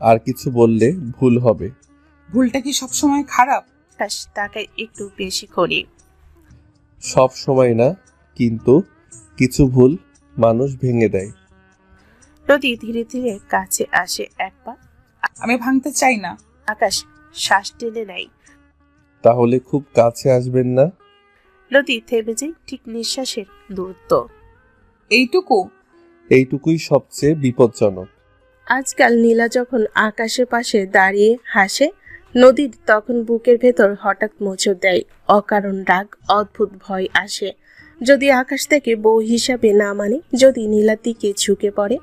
আর কিছু বললে ভুল হবে। ভুলটা কি সবসময় খারাপ? আকাশ তাকায় একটু বেশি করে। সব সময় না, কিন্তু কিছু ভুল মানুষ ভেঙে দেয়। নদী ধীরে ধীরে কাছে আসে এক পা। আমি ভাঙতে চাই না। আকাশ শ্বাস টেনে নেয়। তাহলে খুব কাছে আসবেন না। নদী থেমে যায়, ঠিক নিঃশ্বাসের দূরত্ব। এইটুকুই সবচেয়ে বিপজ্জনক। আজকাল নীলা যখন আকাশের পাশে দাঁড়িয়ে হাসে, নদীর তখন বুকের ভেতর হঠাৎ মোচড় দেয় অকারণ রাগ, অদ্ভুত ভয় আসে। যদি আকাশ থেকে বউ হিসাবে না মানে, যদি নীলার দিকে ঝুঁকে পড়ে,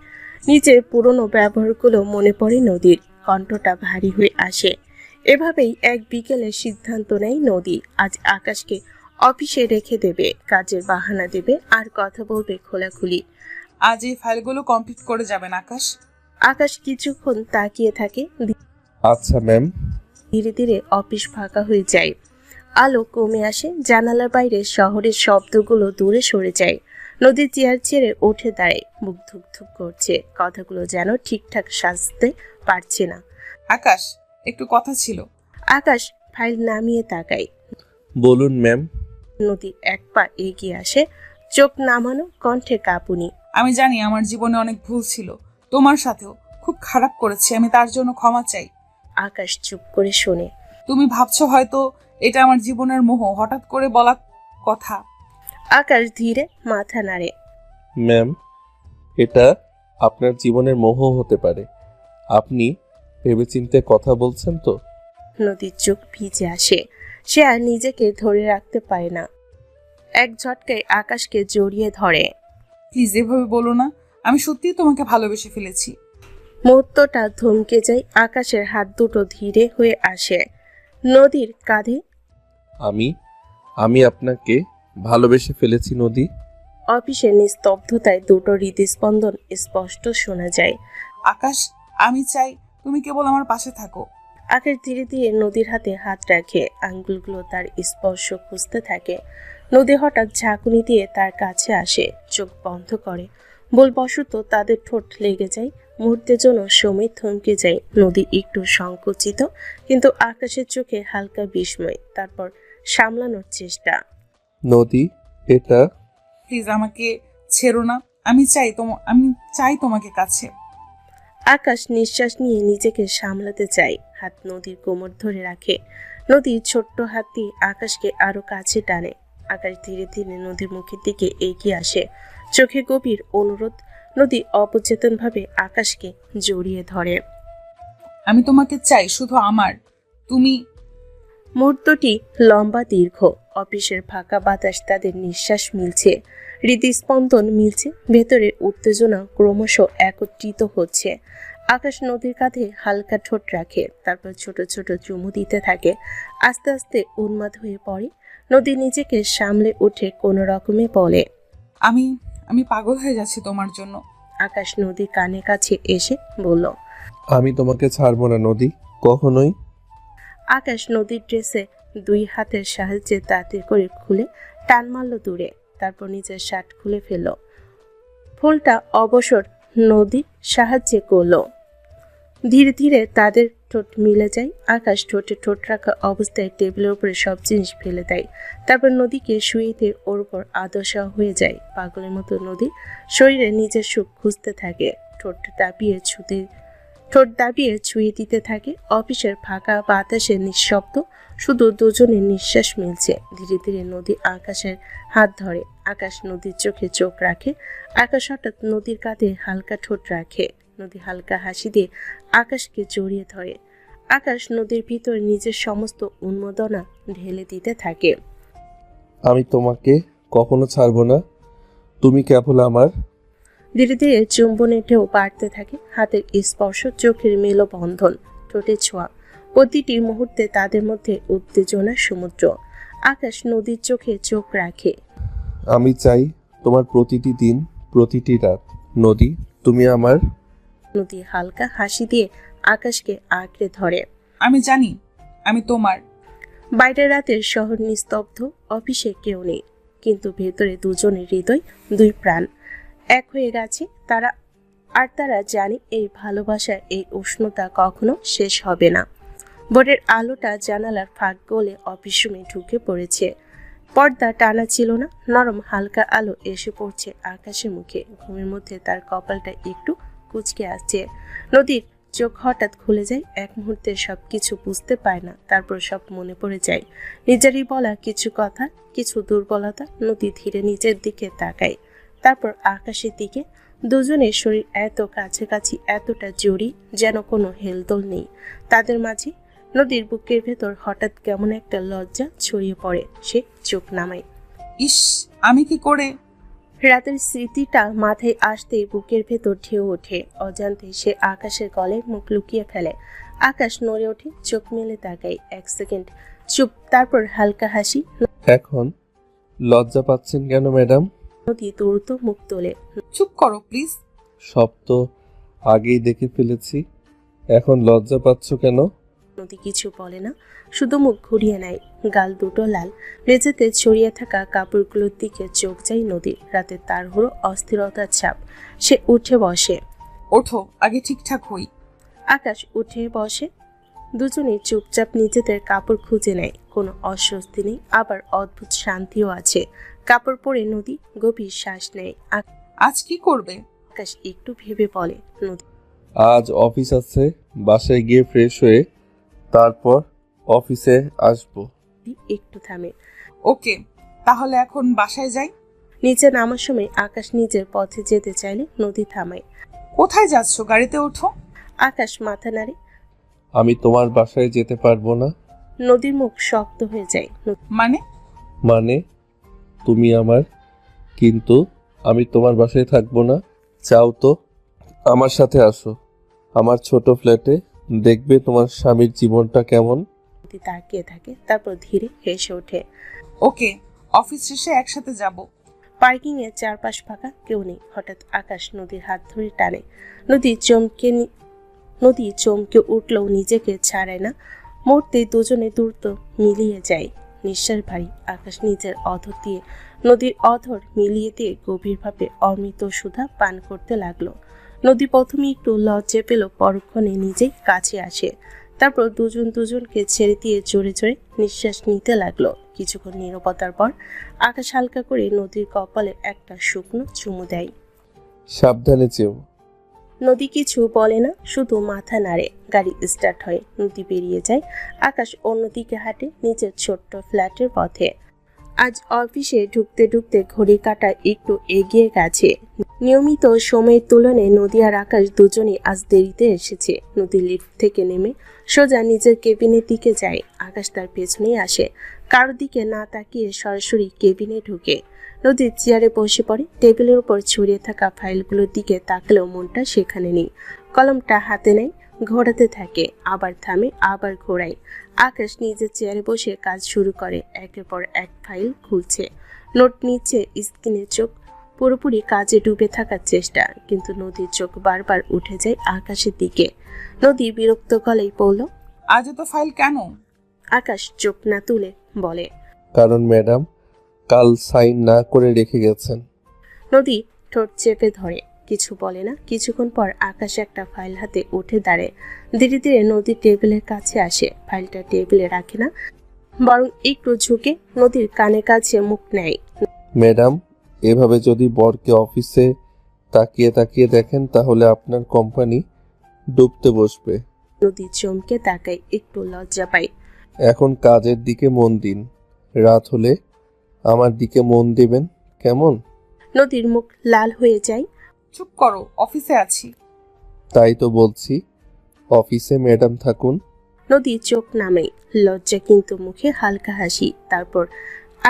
নিজের পুরনো ব্যবহারগুলো মনে পড়ে নদীর। কণ্ঠটা ভারী হয়ে আসে। এভাবেই এক বিকেলে সিদ্ধান্ত নেয় নদী আজ আকাশকে অফিসে রেখে দেবে, কাজের বাহানা দেবে আর কথা বলবে খোলাখুলি। আজ এই ফাইলগুলো কমপ্লিট করে যাবেন আকাশ। আকাশ কিছুক্ষণ তাকিয়ে থাকে, আচ্ছা ম্যাম। ধীরে ধীরে অফিস ফাঁকা হয়ে যায়। আলো কমে আসে, জানালার বাইরে শহরের শব্দগুলো দূরে সরে যায়। নদী চেয়ার ছেড়ে উঠে দাঁড়ায়, মুখ ধুক ধুক করছে, কথাগুলো যেন ঠিকঠাক সাজতে পারছে না। আকাশ, একটু কথা ছিল। আকাশ ফাইল নামিয়ে তাকায়। বলুন ম্যাম। নদী এক পা এগিয়ে আসে, চোখ নামানো, কণ্ঠে কাঁপুনি। আমি জানি আমার জীবনে অনেক ভুল ছিল, তোমার সাথেও খুব খারাপ করেছি, আমি তার জন্য ক্ষমা চাই। আকাশ চুপ করে শোনে। তুমি ভাবছো হয়তো এটা আমার জীবনের মোহ, হঠাৎ করে বলা কথা। আকাশ ধীরে মাথা নাড়ে। ম্যাম, এটা আপনার জীবনের মোহ হতে পারে। আপনি ভেবেচিন্তে কথা বলছেন তো? নদীর চোখ ভিজে আসে, সে আর নিজেকে ধরে রাখতে পারে না। এক ঝটকায় আকাশকে জড়িয়ে ধরে। প্লিজ এভাবে বলো না, আমি সত্যিই তোমাকে ভালোবেসে ফেলেছি। মুহূর্তটা থমকে যায়, আকাশের হাত দুটো ধীরে হয়ে আসে নদীর কাঁধে। আমি আপনাকে ভালোবেসে ফেলেছি নদী। অফিসের নিস্তব্ধতায় দুটো হৃদস্পন্দন স্পষ্ট শোনা যায়। আকাশ, আমি চাই তুমি কেবল আমার পাশে থাকো। আকাশ ধীরে ধীরে নদীর হাতে হাত রাখে, আঙ্গুলগুলো তার স্পর্শ খুঁজতে থাকে। নদী হঠাৎ ঝাঁকুনি দিয়ে তার কাছে আসে, চোখ বন্ধ করে। ভুলবশত তাদের ঠোঁট লেগে যায়, মুহূর্তের জন্য সময় থমকে যায়। নদী একটু সংকুচিত, কিন্তু আকাশের চোখে হালকা বিস্ময়, তারপর সামলানোর চেষ্টা। নদী, এটা প্লিজ আমাকে ছেড়ো না, আমি চাই তোমাকে কাছে। আকাশ নিঃশ্বাস নিয়ে নিজেকে সামলাতে চায়, হাত নদীর কোমর ধরে রাখে। নদী ছোট্ট হাত দিয়ে আকাশকে আরো কাছে টানে। আকাশ ধীরে ধীরে নদীর মুখের দিকে এগিয়ে আসে, চোখে গভীর অনুরোধ। নদী অবচেতনভাবে আকাশকে জড়িয়ে ধরে। আমি তোমাকে চাই, শুধু আমার। তুমি। মুহূর্তটি লম্বা দীর্ঘ, অফিসের ফাঁকা বাতাস তাদের নিঃশ্বাস মিলছে, হৃদস্পন্দন মিলছে, ভেতরের উত্তেজনা ক্রমশ একত্রিত হচ্ছে। আকাশ নদীর কাঁধে হালকা ঠোঁট রাখে, তারপর ছোট ছোট চুমু দিতে থাকে। আস্তে আস্তে উন্মাদ হয়ে পড়ে। নদী নিজেকে সামলে উঠে কোনো রকমে বলে, আমি পাগল হয়ে যাচ্ছি তোমার জন্য। আকাশ নদীর কানের কাছে এসে বলল, আমি তোমাকে ছাড়বো না নদী, কখনোই। আকাশ নদীর ড্রেসে দুই হাতের সাহায্যে তাড়াতাড়ি করে খুলে টান মারল দূরে, তারপর নিজের শার্ট খুলে ফেলল। ফুলটা অবসর নদীর সাহায্যে করল। ধীরে ধীরে তাদের ঠোঁট মিলে যায়। আকাশ ঠোঁটে ঠোঁট রাখা অবস্থায় টেবিলের উপরে সব জিনিস ফেলে দেয়, তারপর নদীকে শুয়ে দিয়ে ওর উপর আদশা হয়ে যায়। পাগলের মতো নদী শরীরে নিজের সুখ খুঁজতে থাকে, ঠোঁট দাবিয়ে ছুঁয়ে দিতে থাকে। অফিসের ফাঁকা বাতাসে নিঃশব্দ, শুধু দুজনের নিঃশ্বাস মিলছে। ধীরে ধীরে নদী আকাশের হাত ধরে, আকাশ নদীর চোখে চোখ রাখে। আকাশ হঠাৎ নদীর কাঁধে হালকা ঠোঁট রাখে। নদী হালকা হাসি দিয়ে আকাশকে জড়িয়ে ধরে। আকাশ নদীর ভিতর নিজের সমস্ত উন্মাদনা ঢেলে দিতে থাকে। আমি তোমাকে কখনো ছাড়বো না, তুমি কেবল আমার। ধীরে ধীরে চুম্বনের ঢেউ বাড়তে থাকে, হাতের স্পর্শ, চোখের মেলবন্ধন, ঠোঁটে ছোঁয়া, প্রতিটি মুহূর্তে তাদের মধ্যে উত্তেজনার সমুদ্র। আকাশ নদীর চোখে চোখ রাখে। আমি চাই তোমার প্রতিটি দিন, প্রতিটি রাত। নদী, তুমি আমার। নদী হালকা হাসি দিয়ে আকাশকে আঁকড়ে ধরে। আমি জানি আমি তোমার। বাইরের রাতের শহর নিস্তব্ধ, অফিসে কেউ নেই, কিন্তু ভেতরে দুজনের হৃদয়, দুই প্রাণ এক হয়ে গেছে। তারা জানে এই ভালোবাসা, এই উষ্ণতা কখনো শেষ হবে না। ভোরের আলোটা জানালার ফাঁক গলে অফিস রুমে ঢুকে পড়েছে। পর্দা টানা ছিল না, নরম হালকা আলো এসে পড়ছে আকাশের মুখে। ঘুমের মধ্যে তার কপালটা একটু কুঁচকে আসছে। নদীর চোখ হঠাৎ খুলে যায়, এক মুহূর্তে সবকিছু বুঝতে পায় না, তারপর সব মনে পড়ে যায়। নিজেরই বলা কিছু কথা, কিছু দুর্বলতা। নদী ধীরে নিজের দিকে তাকায়, তারপর আকাশের দিকে। দুজনের শরীর এত কাছাকাছি, এতটা জড়ি, যেন কোনো হেলদোল নেই তাদের মাঝে। নদীর বুকের ভেতর হঠাৎ কেমন একটা লজ্জা ছড়িয়ে পড়ে, সে চোখ নামায়। ইস, আমি কি করে। রাতের স্মৃতিটা মাথায় আসতেই বুকের ভেতর ঢেউ ওঠে। অজান্তে সে আকাশের গলায় মুখ লুকিয়ে ফেলে। আকাশ নড়ে ওঠে, চোখ মেলে তাকায়। 1 সেকেন্ড চুপ, তারপর হালকা হাসি। এখন লজ্জা পাচ্ছেন কেন ম্যাডাম? নদী দ্রুত মুখ তোলে। চুপ করো প্লিজ। সব তো আগেই দেখে ফেলেছি, এখন লজ্জা পাচ্ছ কেন? নদী কিছু বলে না, শুধু মুখ ঘুরিয়ে নেয়। গাল দুটো লাল, মেঝেতে ছড়িয়ে থাকা কাপড়গুলোর দিকে চোখ যায় নদীর। রাতে তাড়াহুড়ো, অস্থিরতার ছাপ। সে উঠে বসে। ওঠো, আগে ঠিকঠাক হই। আকাশ উঠে বসে। দুজনেই চুপচাপ নিজেদের কাপড় খুঁজে নেয়। কোনো অস্বস্তি নেই, আবার অদ্ভুত শান্তিও আছে। কাপড় পরে নদী গভীর শ্বাস নেয়। আজ কি করবে? আকাশ একটু ভেবে বলে। নদী আজ অফিস আছে, বাসায় গিয়ে ফ্রেশ হয়ে তারপর অফিসে আসবো। একটু থামে। ওকে, তাহলে এখন বাসায় যাই। নিচে নামার সময় আকাশ নিজের পথে যেতে চাইলে নদী থামায়। কোথায় যাচ্ছ? গাড়িতে ওঠো। আকাশ মাথা নাড়ে। আমি তোমার বাসায় যেতে পারবো না। নদীর মুখ শক্ত হয়ে যায়। মানে তুমি আমার, কিন্তু আমি তোমার বাসায় থাকবো না। চাও তো আমার সাথে আসো আমার ছোট ফ্ল্যাটে, দেখবে তোমার স্বামীর জীবনটা কেমন। নদী তাকিয়ে থাকে, তারপর ধীরে হেসে ওঠে। ওকে, অফিস শেষে একসাথে যাব। পার্কিং এ চারপাশ ফাঁকা, কেউ নেই। হঠাৎ আকাশ নদীর হাত ধরে টানে। নদী চমকে উঠলেও নিজেকে ছাড়ায় না। মুহূর্তে দুজনে দ্রুত মিলিয়ে যায়। নিঃশ্বাস ভারী। আকাশ নিজের অধর দিয়ে নদীর অধর মিলিয়ে দিয়ে গভীরভাবে অমৃত সুধা পান করতে লাগলো। নদী প্রথমে একটু লজ্জা পেল, পরক্ষণে নিজেই কাছে আসে। তারপর দুজনকে ছেড়ে দিয়ে জোরে জোরে নিঃশ্বাস নিতে লাগলো। কিছুক্ষণ নীরবতার পর আকাশ হালকা করে নদীর কপালে একটা শুকনো চুমু দেয়। সাবধানে চেও। নদী কিছু বলে না, শুধু মাথা নাড়ে। গাড়ি স্টার্ট হয়, নদী বেরিয়ে যায়। আকাশ অন্যদিকে হাঁটে নিজের ছোট্ট ফ্ল্যাটের পথে। আজ অফিসে ঢুকতে ঢুকতে ঘড়ি কাঁটা একটু এগিয়ে গেছে। নিয়মিত সময়ের তুলনায় নদী আর আকাশ দুজনেই আজ দেরিতে এসেছে। নদী লিফট থেকে নেমে সোজা নিজের কেবিনের দিকে যায়। আকাশ তার পেছনেই আসে। কারোর দিকে না তাকিয়ে সরাসরি কেবিনে ঢুকে নদী চেয়ারে বসে পড়ে। টেবিলের উপর ছড়িয়ে থাকা ফাইলগুলোর দিকে তাকালেও মনটা সেখানে নেই। কলমটা হাতে নেয়, ঘোরাতে থাকে, আবার থামে, আবার ঘোরায়। আকাশ নিজের চেয়ারে বসে কাজ শুরু করে। একের পর এক ফাইল খুলছে, নোট নিচ্ছে। স্ক্রিনে চোখ, পুরোপুরি কাজে ডুবে থাকার চেষ্টা, কিন্তু নদীর চোখ বারবার উঠে যায় আকাশের দিকে। নদী বিরক্ত গলায় বলল, আজ এত ফাইল কেন? আকাশ চোখ না তুলে বলে, কারণ ম্যাডাম কাল সাইন না করে রেখে গেছেন। নদী ঠোঁট চেপে ধরে, কিছু বলে না। কিছুক্ষণ পর আকাশ একটা ফাইল হাতে উঠে দাঁড়ায়। ধীরে ধীরে নদীর টেবিলের কাছে আসে। ফাইলটা টেবিলে রাখে না, বরং একটু ঝুঁকে নদীর কানে কাছে মুখ নেয়। ম্যাডাম, এভাবে যদি বরকে অফিসে তাকিয়ে তাকিয়ে দেখেন তাহলে আপনার কোম্পানি ডুবতে বসবে। নদী চমকে তাকায়, একটু লজ্জা পায়। এখন কাজের দিকে মন দিন, রাত হলে আমার দিকে মন দেবেন কেমন? নদীর মুখ লাল হয়ে যায়। চুপ করো, অফিসে আছি। তাই তো বলছি, অফিসে ম্যাডাম থাকুন। নদী চোখ নামে, লজ্জা কিন্তু মুখে হালকা হাসি। তারপর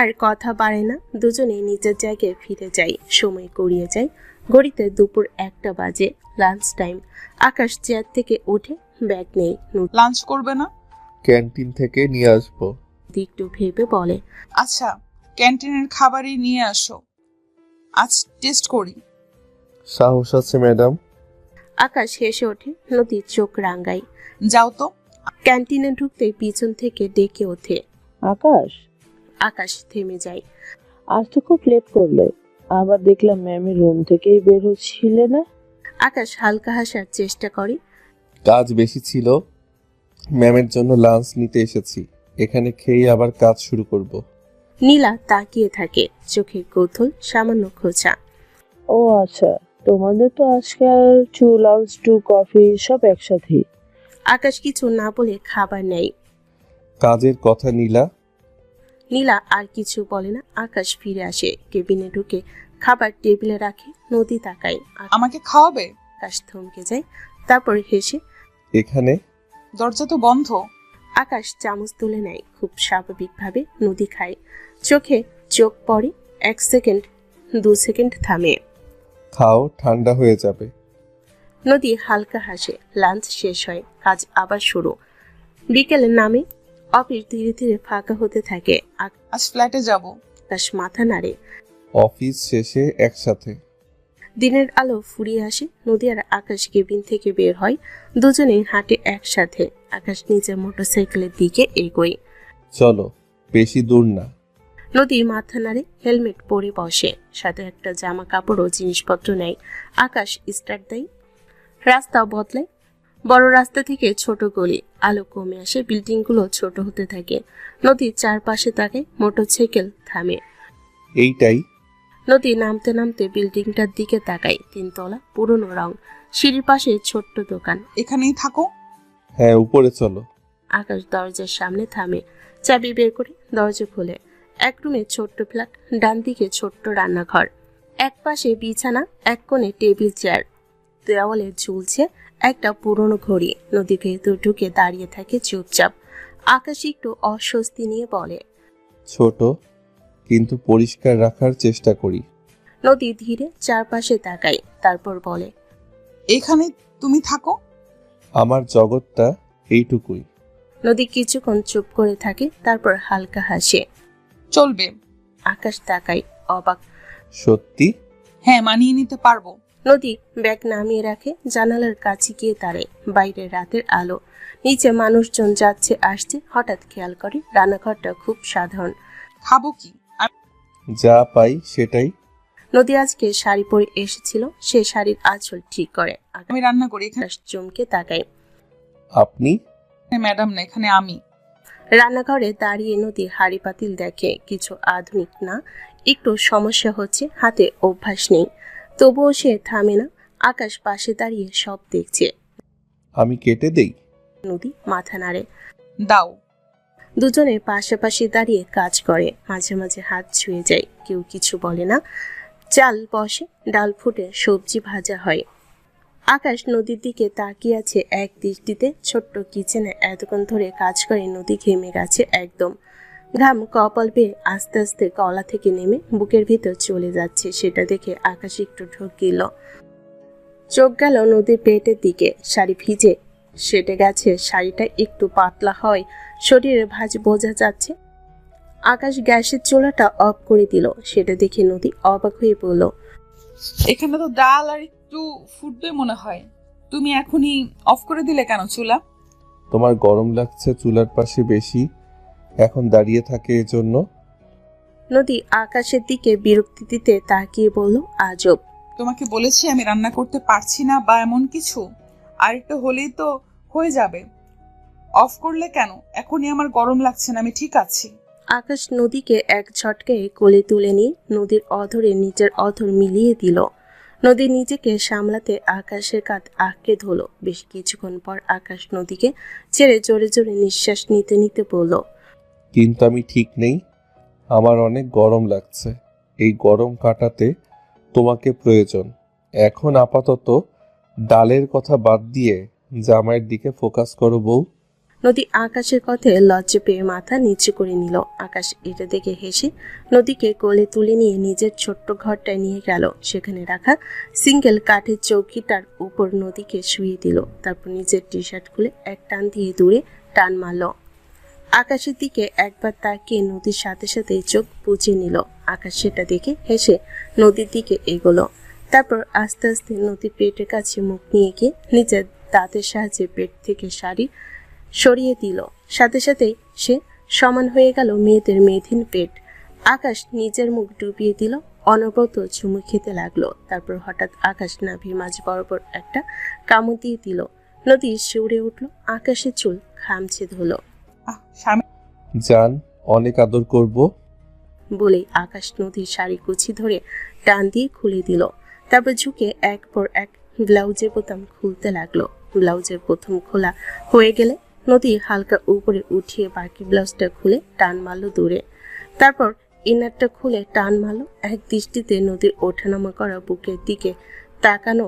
আর কথা বাড়ে না। দুজনে নিজের জায়গায় ফিরে যায়। সময় গড়িয়ে যায়। ঘড়িতে দুপুর 1টা বাজে, লাঞ্চ টাইম। আকাশ চেয়ার থেকে উঠে ব্যাগ নেই। লাঞ্চ করবে না? ক্যান্টিন থেকে নিয়ে আসবো। একটু ভেবে বলে, আচ্ছা, ক্যান্টিনের খাবারই নিয়ে আসো, আজ টেস্ট করি। সাহস আছে ম্যাডাম। আকাশ হেসে ওঠে। নদীর চোখ রাঙ্গায়। যাও তো। ক্যান্টিনে ঢুকতে পিছন থেকে ডেকে ওঠে, আকাশ। আকাশ থেমে যায়। আজ তো খুব লেট করলে, আবার দেখলাম ম্যামের রুম থেকেই বের হচ্ছিলে না। আকাশ হালকা হাসার চেষ্টা করে। কাজ বেশি ছিল, ম্যামের জন্য লাঞ্চ নিতে এসেছি, এখানে খেয়ে আবার কাজ শুরু করব। নীলা তাকিয়ে থাকে, চোখে কৌতূহল, সামান্য খোঁচা। ও আচ্ছা, তোমাদের তো আজকাল 2 লাঞ্চ 2 কফি সব একসাথেই। আকাশ কিছু না বলে খাবার নেয়। কাজের কথা নীলা। নীলা আর কিছু বলে না। আকাশ ফিরে আসে, কেবিনে ঢুকে খাবার টেবিলে রাখে। নদী তাকায়। আমাকে খাওয়াবে? আকাশ থমকে যায়, তারপর হেসে, এখানে? দরজা তো বন্ধ। আকাশ চামচ তুলে নেয়। খুব স্বাভাবিকভাবে নদী খায়। চোখে চোখ পড়ে। 1 সেকেন্ড 2 সেকেন্ড থামে। খাও, ঠান্ডা হয়ে যাবে। নদী হালকা হাসে। লাঞ্চ শেষ হয়, কাজ আবার শুরু। বিকেলে নামে। অফিস ধীরে ধীরে ফাঁকা হতে থাকে। আজ ফ্ল্যাটে যাব। আকাশ মাথা নাড়ে। অফিস শেষে একসাথে। দিনের আলো ফুরিয়ে আসে। নদী আর আকাশ কেবিন থেকে বের হয়। দুজনেই হাঁটে একসাথে। আকাশ নিজের মোটরসাইকেলের দিকে এগোয়। চলো, বেশি দূর না। নদী মাথা নাড়ে। হেলমেট পরে বসে। সাথে একটা জামা কাপড় ও জিনিসপত্র নেয়। আকাশ স্টার্ট দেয়। রাস্তা বদলায়। বড় রাস্তা থেকে ছোট গলি। আলো কমে আসে। বিল্ডিংগুলো ছোট হতে থাকে। নদীর চারপাশে তাকায়। মোটরসাইকেল থামে। এইটাই। নদী নামতে নামতে বিল্ডিংটার দিকে তাকায়। 3 তলা, পুরনো রং। সিঁড়ির পাশে ছোট্ট দোকান। এখানেই থাকো? হ্যাঁ, উপরে চলো। আকাশ দরজার সামনে থামে। চাবি বের করে দরজা খোলে। এক রুমে ছোট্ট ফ্ল্যাট। ডান দিকে ছোট্ট রান্নাঘর। এক পাশে বিছানা, এক কোণে টেবিল চেয়ার। দেওয়ালে ঝুলছে একটা পুরনো ঘড়ি। নদী ভেতর ঢুকে দাঁড়িয়ে থাকে চুপচাপ। আকাশ একটু অস্বস্তি নিয়ে বলে, ছোট, কিন্তু পরিষ্কার রাখার চেষ্টা করি। নদী ধীরে চারপাশে তাকায়। তারপর বলে, এখানে তুমি থাকো? আমার জগৎটা এইটুকুই। নদী কিছুক্ষণ চুপ করে থাকে। তারপর হালকা হাসে। চলবে। আকাশ তাকায় অবাক। সত্যি? হ্যাঁ, মানিয়ে নিতে পারবো। নদী ব্যাগ নামিয়ে রাখে। জানালার কাছে গিয়ে দাঁড়ায়। বাইরে রাতের আলো। নিচে মানুষজন যাচ্ছে আসছে। হঠাৎ খেয়াল করে রান্নাঘরটা খুব সাধারণ। খাবো কি? যা পাই সেটাই। নদী আজকে শাড়ি পরে এসেছিল। সে শাড়ির আঁচল ঠিক করে। আমি রান্না করি। এখানে আকাশ চমকে তাকায়। আপনি? ম্যাডাম না, এখানে আমি। রান্নাঘরে দাঁড়িয়ে নদী হাঁড়ি পাতিল দেখে। কিছু আধুনিক না। একটু সমস্যা হচ্ছে। হাতে অভ্যাস নেই। তবুও সে থামে না। আকাশ পাশে দাঁড়িয়ে সব দেখছে। আমি কেটে দেই? নদী মাথা নাড়ে। দাও। দুজনে পাশাপাশি দাঁড়িয়ে কাজ করে। মাঝে মাঝে হাত ছুঁয়ে যায়। কেউ কিছু বলে না। চাল বসে, ডাল ফুটে, সবজি ভাজা হয়। আকাশ নদীর দিকে তাকিয়ে আছে এক দৃষ্টিতে। ছোট্ট কিচেনে এতক্ষণ ধরে কাজ করে নদী ঘেমে গেছে একদম। ঘাম কপাল বেয়ে আস্তে আস্তে গলা থেকে নেমে বুকের ভিতর চলে যাচ্ছে। সেটা দেখে আকাশ একটু ঢোকিল। চোখ গেল নদীর পেটের দিকে। শাড়ি ভিজে সেটে গেছে। শাড়িটা একটু পাতলা হয়। শরীরে ভাঁজ বোঝা যাচ্ছে। আকাশ গ্যাসের চুলাটা অফ করে দিল। সেটা দেখে নদী অবাক হয়ে বলল, এখানে তো ডাল আর একটু ফুটবে মনে হয়। তুমি এখনই অফ করে দিলে কেন চুলা? তোমার গরম লাগছে চুলার পাশে বেশি, এখন দাঁড়িয়ে থাকে এজন্য। নদী আকাশের দিকে বিরক্তি দিতে তাকিয়ে বলল, আজব। তোমাকে বলেছি আমি রান্না করতে পারছি না বা এমন কিছু? আর একটু হলেই তো হয়ে যাবে। অফ করলে কেন? এখনই আমার গরম লাগছে না, আমি ঠিক আছি। আকাশ নদীকে এক ঝটকায় কোলে তুলে নিয়ে নদীর অধরে নিজের অধর মিলিয়ে দিল। নদী নিজেকে সামলাতে আকাশের কাঁধ আঁকড়ে ধরল। বেশ কিছুক্ষণ পর আকাশ নদীকে ছেড়ে জোরে জোরে নিঃশ্বাস নিতে নিতে বলল, কিন্তু আমি ঠিক নেই। আমার অনেক গরম লাগছে। এই গরম কাটাতে তোমাকে প্রয়োজন। এখন আপাতত ডালের কথা বাদ দিয়ে জামাইয়ের দিকে ফোকাস করো বউ। নদী আকাশের কথায় লজ্জা পেয়ে মাথা নিচু করে নিল। আকাশ এটা দেখে হেসে নদীকে কোলে তুলে নিয়ে নিজের ছোট্ট ঘরটায় নিয়ে গেল। সেখানে রাখা সিঙ্গেল কাঠের চৌকিটার উপর নদীকে শুয়ে দিল। তারপর নিজের টি শার্ট খুলে এক টান দিয়ে দূরে টান মারল। আকাশের দিকে একবার তাকিয়ে নদীর সাথে সাথে চোখ বুজে নিল। আকাশ সেটা দেখে হেসে নদীর দিকে এগোলো। তারপর আস্তে আস্তে নদীর পেটের কাছে মুখ নিয়ে গিয়ে নিজের দাঁতের সাহায্যে পেট থেকে শাড়ি সরিয়ে দিল। সাথে সাথেই সে সমান হয়ে গেল মেয়েদের মেধহীন পেট। আকাশ নিজের মুখ ডুবিয়ে দিল। অনবরত চুমু খেতে লাগলো। তারপর হঠাৎ আকাশ নাভির মাঝ বরাবর একটা কামড় দিয়ে দিল। নদী শিউরে উঠল। আকাশের চুল খামছে ধরল। জান, অনেক আদর করব বলেই আকাশ নদীর শাড়ি কুচি ধরে টান দিয়ে খুলে দিল। তারপর ঝুঁকে এক পর এক ব্লাউজের বোতাম খুলতে লাগলো। ব্লাউজের প্রথম খোলা হয়ে গেলে নদী হালকা উপরে উঠিয়ে বাকি ব্লাউজটা খুলে টান মারল দূরে। তারপর ইনারটা খুলে টান মারল। এক দৃষ্টিতে নদীর ওঠানামা করা বুকের দিকে তাকানো,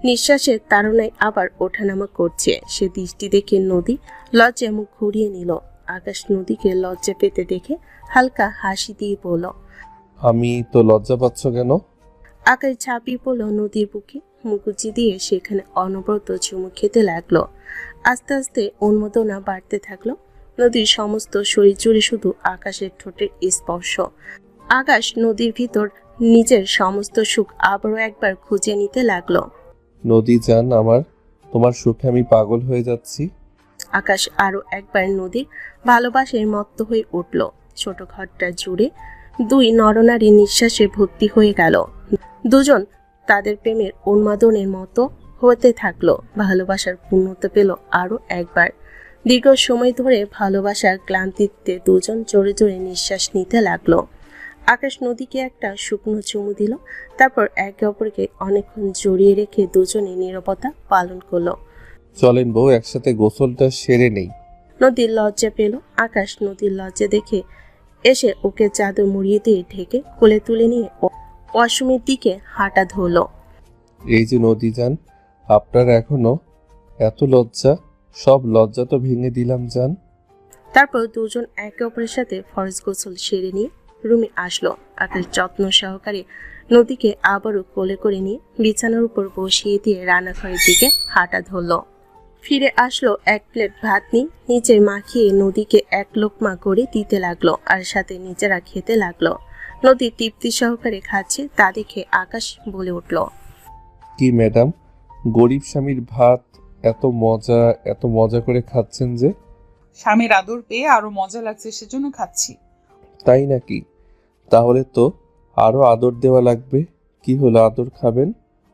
নিঃশ্বাসের তাড়নায় আবার ওঠানামা করছে সে দৃষ্টি দেখে নদী লজ্জায় মুখ ঘুরিয়ে নিল। আকাশ নদীকে লজ্জা পেতে দেখে হালকা হাসি দিয়ে বলল, আমি তো লজ্জা পাচ্ছ কেন? আকাশ ঝাঁপিয়ে পড়ল নদীর বুকে, মুকুচি দিয়ে সেখানে অনবরত চুমু খেতে লাগলো। আস্তে আস্তে উন্মাদনা বাড়তে থাকলো। নদীর সমস্ত শরীর জুড়ে শুধু আকাশের ঠোঁটের স্পর্শ। আকাশ নদীর ভিতর নিজের সমস্ত সুখ আবারও একবার খুঁজে নিতে লাগলো। নদী জান আমার, তোমার সুখে আমি পাগল হয়ে যাচ্ছি। আকাশ আরো একবার নদীর ভালোবাসায় মত্ত হয়ে উঠল। ছোট ঘরটা জুড়ে দুই নরনারী নিঃশ্বাসে ভর্তি হয়ে গেল। দুজন তাদের প্রেমের উন্মাদনের মতো হতে থাকলো। ভালোবাসার পূর্ণতা পেল আরো একবার। দীর্ঘ সময় ধরে ভালোবাসার ক্লান্তিতে দুজন জোরে জোরে নিঃশ্বাস নিতে লাগলো। আকাশ নদীকে একটা শুকনো চুমু দিল, তারপর একে অপরকে অনেকক্ষণ জড়িয়ে রেখে দুজনে নীরবতা পালন করলো। চলেন বউ, একসাথে গোসলটা সেরে নেই। নদীর লজ্জা পেল। আকাশ নদীর লজ্জা দেখে এসে ওকে চাদর মুড়িয়ে দিয়ে ঢেকে কোলে তুলে নিয়ে ওয়াশরুমের দিকে হাঁটা ধরলো। এই যে নদী জান, আপনার এখনো এত লজ্জা? সব লজ্জা তো ভেঙে দিলাম জান। তারপর দুজন একে অপরের সাথে ফরজ গোসল সেরে নিয়ে রুমে আসলো। আকাশ যত্ন সহকারে নদীকে আবারও কোলে করে নিয়ে বিছানার উপর বসিয়ে দিয়ে রান্নাঘরের দিকে হাঁটা ধরলো। ফিরে আসলো এক প্লেট ভাত নিয়ে নিচে মাখিয়ে নদীকে এক লোকমা করে দিতে লাগলো, আর সাথে নিজেরা খেতে লাগলো। নদী তৃপ্তি সহকারে খাচ্ছে, তা দেখে আকাশ বলে উঠল, কি ম্যাডাম, গরিব স্বামীর ভাত এত মজা করে খাচ্ছেন যে? স্বামীর আদর পেয়ে আরো মজা লাগছে, সেজন্য খাচ্ছি। তাই নাকি? তাহলে তো আরো আদর দেওয়া লাগবে। কি হলো, আদর খাবেন?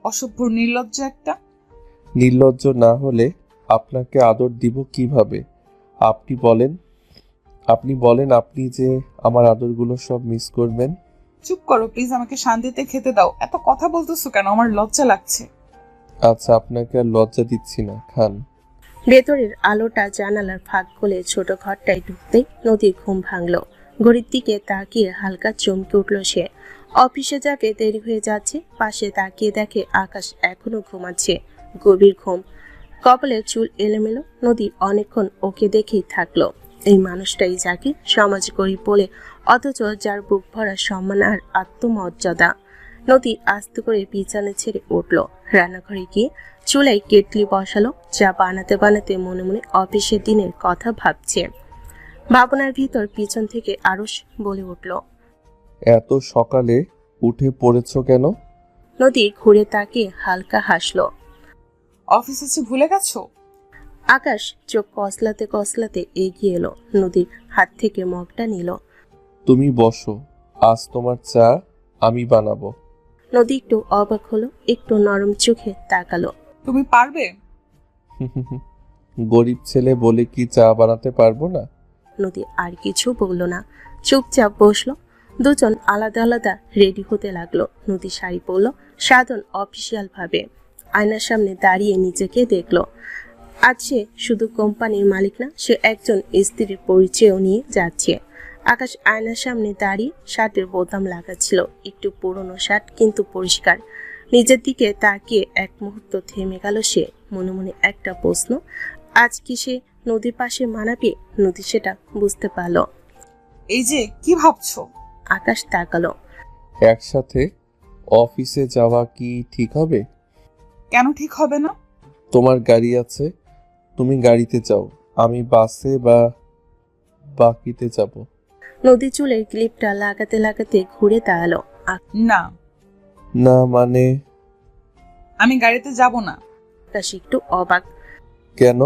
অসভ্য নির্লজ্জ একটা। নির্লজ্জ না হলে আপনাকে আদর দিব কিভাবে? আপনি বলেন আপনি যে আমার আদরগুলো সব মিস করবেন। চুপ করো প্লিজ, আমাকে শান্তিতে খেতে দাও। এত কথা বলতেছো কেন? আমার লজ্জা লাগছে। আচ্ছা, আপনাকে আর লজ্জা দিচ্ছি না, খান। ভেতরের আলোটা জানালার ফাঁক গলে ছোট ঘরটায় ঢুকতেই নদীর ঘুম ভাঙলো। ঘড়ির দিকে তাকিয়ে হালকা চমকে উঠল সে। অফিসে যাবে, দেরি হয়ে যাচ্ছে। পাশে তাকিয়ে দেখে আকাশ এখনো ঘুমাচ্ছে, গভীর ঘুম। কপালের চুল এলোমেলো। নদী অনেকক্ষণ ওকে দেখেই থাকলো। এই মানুষটাই যাকে সমাজ গরিব বলে, অথচ যার বুক ভরা সম্মান আর আত্মমর্যাদা। নদী আস্তে করে বিছানা ছেড়ে উঠল। রান্নাঘরে গিয়ে চুলায় কেটলি বসালো। চা বানাতে বানাতে মনে মনে অফিসের দিনের কথা ভাবছে। ভাবনার ভিতর পিছন থেকে আরশ বলে উঠল, এত সকালে উঠে পড়েছো কেন? নদী ঘুরে তাকিয়ে হালকা হাসলো। অফিস আছে ভুলে গেছো? আকাশ চোখ কসলাতে কসলাতে এগিয়ে এলো, নদীর হাত থেকে মগটা নিল। তুমি বসো, আজ তোমার চা আমি বানাবো। নদী একটু অবাক হলো, একটু নরম চোখে তাকালো। তুমি পারবে? গরিব ছেলে বলে কি চা বানাতে পারবো না? নদী আর কিছু বলল না, চুপচাপ বসলো। দুজন আলাদা আলাদা রেডি হতে লাগলো। নদী শাড়ি পরলো সাধারণ অফিসিয়াল ভাবে। আয়নার সামনে দাঁড়িয়ে নিজেকে দেখলো। আজ সে শুধু কোম্পানির মালিক না, সে একজন স্ত্রীর পরিচয়ও নিয়ে যাচ্ছে। আকাশ আয়নার সামনে দাঁড়িয়ে শার্টের বোতাম লাগাচ্ছিল। একটু পুরনো শার্ট, কিন্তু পরিষ্কার। নিজের দিকে তাকিয়ে এক মুহূর্ত থেমে গেল সে। মনে মনে একটা প্রশ্ন, আজ কি সে নদীর পাশে মানাবে? নদী সেটা বুঝতে পারল। এই যে কি ভাবছো? আকাশ তাকালো। একসাথে অফিসে যাওয়া কি ঠিক হবে? কেন ঠিক হবে না? তোমার গাড়ি আছে, তুমি গাড়িতে যাও, আমি বাসে বা বাকিতে যাব। নদী চুলের ক্লিপটা লাগাতে লাগাতে ঘুরে দাঁড়ালো। না না মানে? আমি গাড়িতে যাব না। আকাশ একটু অবাক। কেন?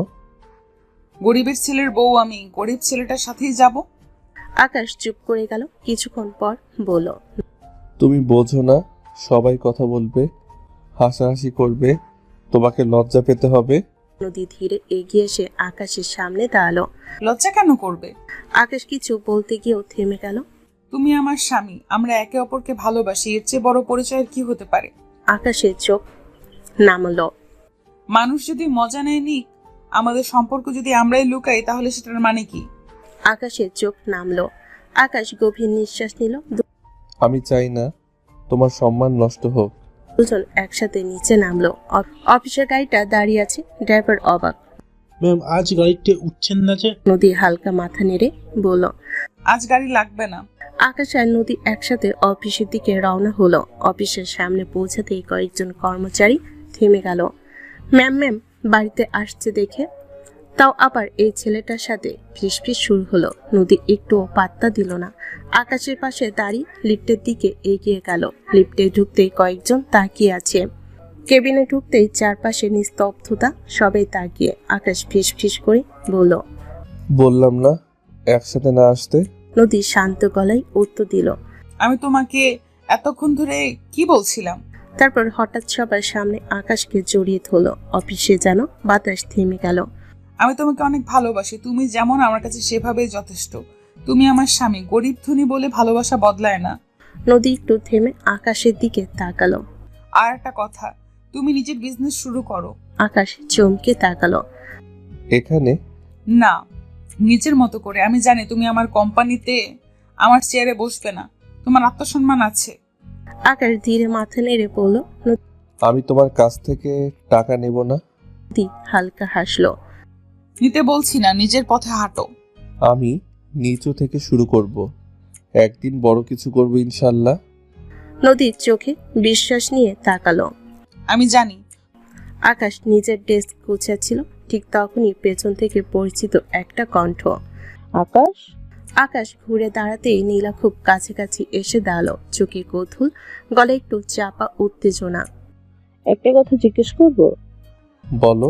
গরিবের ছেলের বউ আমি, গরিব ছেলেটার সাথেই যাব। আকাশ চুপ করে গেল। কিছুক্ষণ পর বলল, তুমি বোঝো না, সবাই কথা বলবে, হাসাহাসি করবে, তোমাকে লজ্জা পেতে হবে। নদী ধীরে এগিয়ে এসে আকাশের সামনে দাঁড়ালো। লজ্জা কেন করবে? আকাশ কিছু বলতে গিয়েও থেমে গেল। তুমি আমার স্বামী, আমরা একে অপরকে ভালোবাসি, এর চেয়ে বড় পরিচয় কি হতে পারে? আকাশের চোখ নামলো। মানুষ যদি মজা নেয় নিক, আমাদের সম্পর্ক যদি আমরাই লুকাই, তাহলে সেটার মানে কি? আকাশের চোখ নামলো। আকাশ গভীর নিঃশ্বাস নিল। আমি চাই না তোমার সম্মান নষ্ট হোক। দুজন একসাথে নিচে নামলো। অফিসের গাড়িটা দাঁড়িয়ে আছে। ড্রাইভার অবাক। ম্যাম, আজ গাড়িতে উঠছেন না যে? নদী হালকা মাথা নেড়ে বলল, আজ গাড়ি লাগবে না। আকাশ আর নদী একসাথে অফিসের দিকে রওনা হলো। অফিসের সামনে পৌঁছাতেই কয়েকজন কর্মচারী থেমে গেল। ম্যাম ম্যাম বাড়িতে আসছে দেখে। তাও আবার এই ছেলেটার সাথে ফিসফিস শুরু হলো। নদী একটুও পাত্তা দিল না। আকাশের পাশে দাঁড়িয়ে লিফটের দিকে এগিয়ে গেল। লিফটে ঢুকতেই কয়েকজন তাকিয়ে আছে। কেবিনে ঢুকতেই চারপাশে নিস্তব্ধতা, সবাই তাকিয়ে। আকাশ ফিসফিস করে বলল, বললাম না একসাথে না আসতে। নদী শান্ত গলায় উত্তর দিল, আমি তোমাকে এতক্ষণ ধরে কি বলছিলাম? তারপর হঠাৎ সবার সামনে আকাশকে জড়িয়ে ধরলো। অফিসে যেন বাতাস থেমে গেল। আমি তোমাকে অনেক ভালোবাসি, তুমি যেমন আমার কাছে সেভাবেই যথেষ্ট। তুমি আমার স্বামী, গরিব ধনী বলে ভালোবাসা বদলায় না। নদী একটু থেমে আকাশের দিকে তাকালো। আর একটা কথা, তুমি নিজের বিজনেস শুরু করো। আকাশ চমকে তাকালো। এখানে? না, নিজের মতো করে। আমি জানি তুমি আমার কোম্পানিতে আমার চেয়ারে বসবে না, তোমার আত্মসম্মান আছে। আকাশ ধীরে মাথা নেড়ে বলল, আমি তোমার কাছ থেকে টাকা নেব না। নদী হালকা হাসলো। নিতে বলছি না, নিজের পথে হাঁটো। আমি নিচু থেকে শুরু করব, একদিন বড় কিছু করব ইনশাল্লাহ। নদীর চোখে বিশ্বাস নিয়ে তাকালো। আমি জানি। আকাশ নিজের ডেস্ক গুছাচ্ছিল, ঠিক তখনই পেছন থেকে পরিচিত একটা কণ্ঠ। আকাশ? আকাশ ঘুরে দাঁড়াতেই নীলা খুব কাছাকাছি এসে দাঁড়ালো। চোখে কৌতূহল, গলায় একটু চাপা উত্তেজনা। একটা কথা জিজ্ঞেস করব? বলো।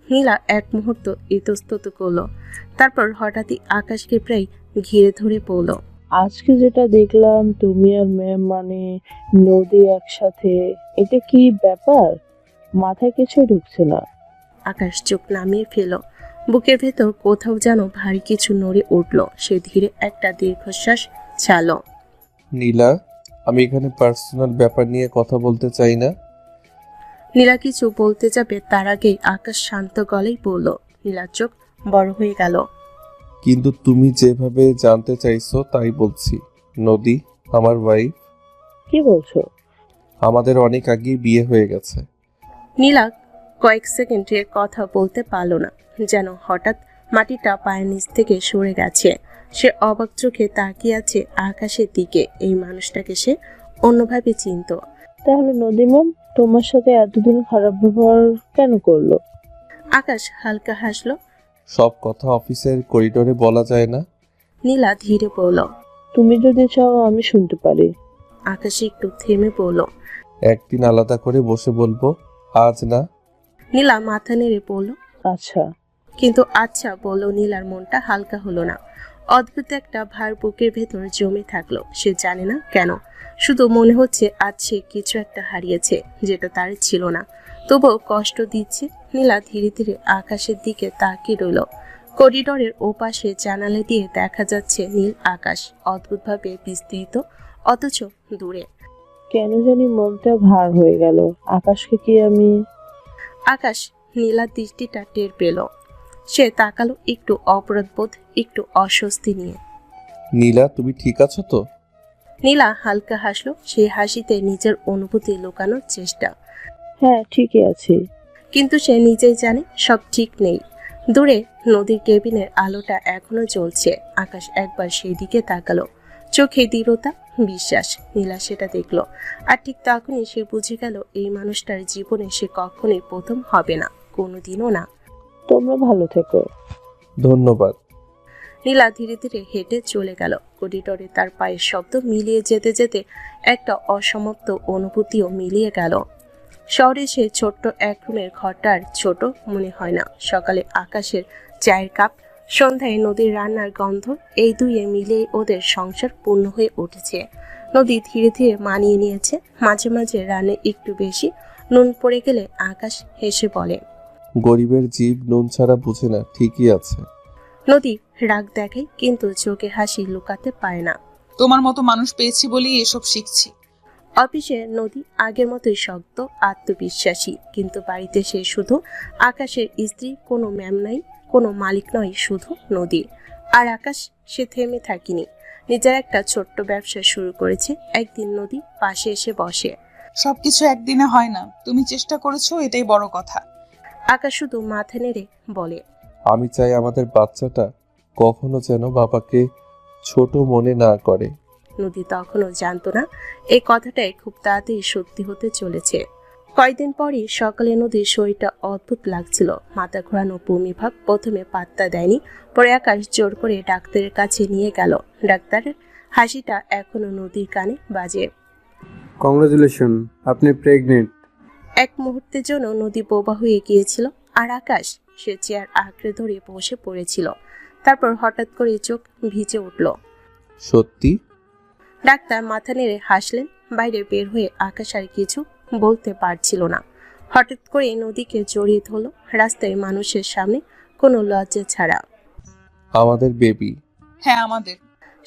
নীলা এক মুহূর্ত ইতস্তত করলো, তারপর হঠাৎই আকাশকে প্রায় ঘিরে ধরে পড়ল। আজকে যেটা দেখলাম তুমি আর ম্যাম মানে নদী একসাথে, এটা কি ব্যাপার? মাথায় কিছু ঢুকছে না। আকাশ চোখ নামিয়ে ফেল। বুকের ভেতর কোথাও যেন ভারী কিছু নড়ে উঠল। সে ধীরে একটা দীর্ঘশ্বাস ছাড়ল। নীলা, আমি এখানে পার্সোনাল ব্যাপার নিয়ে কথা বলতে চাই না। নীলা কিছু বলতে যাবে, তার আগেই আকাশ শান্ত গলায় বলল। নীলার চোখ বড় হয়ে গেল। কিন্তু তুমি যেভাবে জানতে চাইছো তাই বলছি। নদী আমার ওয়াইফ। কি বলছো? আমাদের অনেক আগেই বিয়ে হয়ে গেছে। নীলা কয়েক সেকেন্ডে কথা বলতে পারল না, যেন হঠাৎ মাটিটা পায়ের নিচ থেকে সরে গেছে। সে অবাক চোখে তাকিয়ে আছে আকাশের দিকে। এই মানুষটাকে সে অন্যভাবে চিনত। তাহলে নদী ম্যাম তোমার সাথে এতদিন খারাপ ব্যবহার কেন করলো? আকাশ হালকা হাসলো। সব কথা অফিসের করিডোরে বলা যায় না। নীলা ধীরে বলল, তুমি যদি চাও আমি শুনতে পারি। আকাশ একটু থেমে বলল, একদিন আলাদা করে বসে বলবো, আজ না। নীলা মাথা নেড়ে বলল, আচ্ছা। কিন্তু আচ্ছা বলল নীলার মনটা হালকা হলো না। অদ্ভুত একটা ভার বুকের ভেতর জমে থাকলো। সে জানে না কেন, শুধু মনে হচ্ছে আজ সে কিছু একটা হারিয়েছে যেটা তার ছিল না, তবুও কষ্ট দিচ্ছে। নীলা ধীরে ধীরে আকাশের দিকে তাকিয়ে রইল। করিডোরের ওপাশে জানালা দিয়ে দেখা যাচ্ছে নীল আকাশ, অদ্ভুতভাবে বিস্তৃত অথচ দূরে। কেন জানি মনটা ভার হয়ে গেল। আকাশকে কি আমি? আকাশ নীলার দৃষ্টিটা টের পেল। সে তাকালো একটু অপরাধবোধ, একটু অস্বস্তি নিয়ে। নীলা, তুমি ঠিক আছো তো? নীলা হালকা হাসলো। সেই হাসিতে নিজের অনুভূতি লুকানোর চেষ্টা। হ্যাঁ, ঠিকই আছি। কিন্তু সে নিজেই জানে সব ঠিক নেই। দূরে নদীর কেবিনের আলোটা এখনো জ্বলছে। আকাশ একবার সেই দিকে তাকালো, চোখে দৃঢ়তা, বিশ্বাস। নীলা সেটা দেখলো, আর ঠিক তখনই সে বুঝে গেল এই মানুষটার জীবনে সে কখনোই প্রথম হবে না, কোনোদিনও না। তোমরা ভালো থেকো। ধন্যবাদ। নীলা ধীরে ধীরে হেঁটে চলে গেল। করিডোরে তার পায়ের শব্দ মিলিয়ে যেতে যেতে একটা অসমাপ্ত অনুভূতিও মিলিয়ে গেল। শহরে সে ছোট্ট এক রুমের ঘরটার ছোট মনে হয় না। সকালে আকাশের চায়ের কাপ, সন্ধ্যায় নদীর রান্নার গন্ধ, এই দুইয়ে মিলে ওদের সংসার পূর্ণ হয়ে উঠেছে। নদী ধীরে ধীরে মানিয়ে নিয়েছে। মাঝে মাঝে রান্নায় একটু বেশি নুন পড়ে গেলে আকাশ হেসে বলে, গরিবের জীব নুন ছাড়া বুঝে না, ঠিকই আছে। নদী রাগ দেখায়, কিন্তু চোখে হাসি লুকাতে পারে না। তোমার মতো মানুষ পেয়েছি বলেই এসব শিখছি। অফিসে নদী আগের মতোই শক্ত, আত্মবিশ্বাসী, কিন্তু বাড়িতে সে শুধু আকাশের স্ত্রী, কোনো ম্যাম নাই, কোনো মালিক নয়, শুধু নদী। আর আকাশ সে থেমে থাকিনি, নিজের একটা ছোট্ট ব্যবসা শুরু করেছে। একদিন নদী পাশে এসে বসে। সবকিছু একদিনে হয় না, তুমি চেষ্টা করেছো, এটাই বড় কথা। আকাশ শুধু মাথা নেড়ে বলে, আমি চাই আমাদের বাচ্চাটা কখনো যেন বাবাকে ছোট মনে না করে। নদী তখনও জানতো না এই কথাটাই খুব তাড়াতাড়ি সত্যি হতে চলেছে। কয়েকদিন পরই সকালে নদীর শরীরটা অদ্ভুত লাগছিল, মাথা ঘোরানো বমি ভাব। প্রথমে পাত্তা দেয়নি, পরে আকাশ জোর করে ডাক্তারের কাছে নিয়ে গেল। ডাক্তারের হাসিটা এখনো নদীর কানে বাজে। কংগ্রাচুলেশন, আপনি প্রেগনেন্ট। এক মুহূর্তের জন্য নদী বোবা হয়ে গিয়েছিল, আর আকাশ সে চেয়ার আঁকড়ে ধরে বসে পড়েছিল। তারপর হঠাৎ করে চোখ ভিজে উঠল। সত্যি? ডাক্তার মাথা নেড়ে হাসলেন। বাইরে বের হয়ে আকাশ আর কিছু বলতে পারছিল না। হঠাৎ করে নদীকে জড়িয়ে ধরল রাস্তায় মানুষের সামনে, কোনো লজ্জা ছাড়া। আমাদের বেবি। হ্যাঁ আমাদের।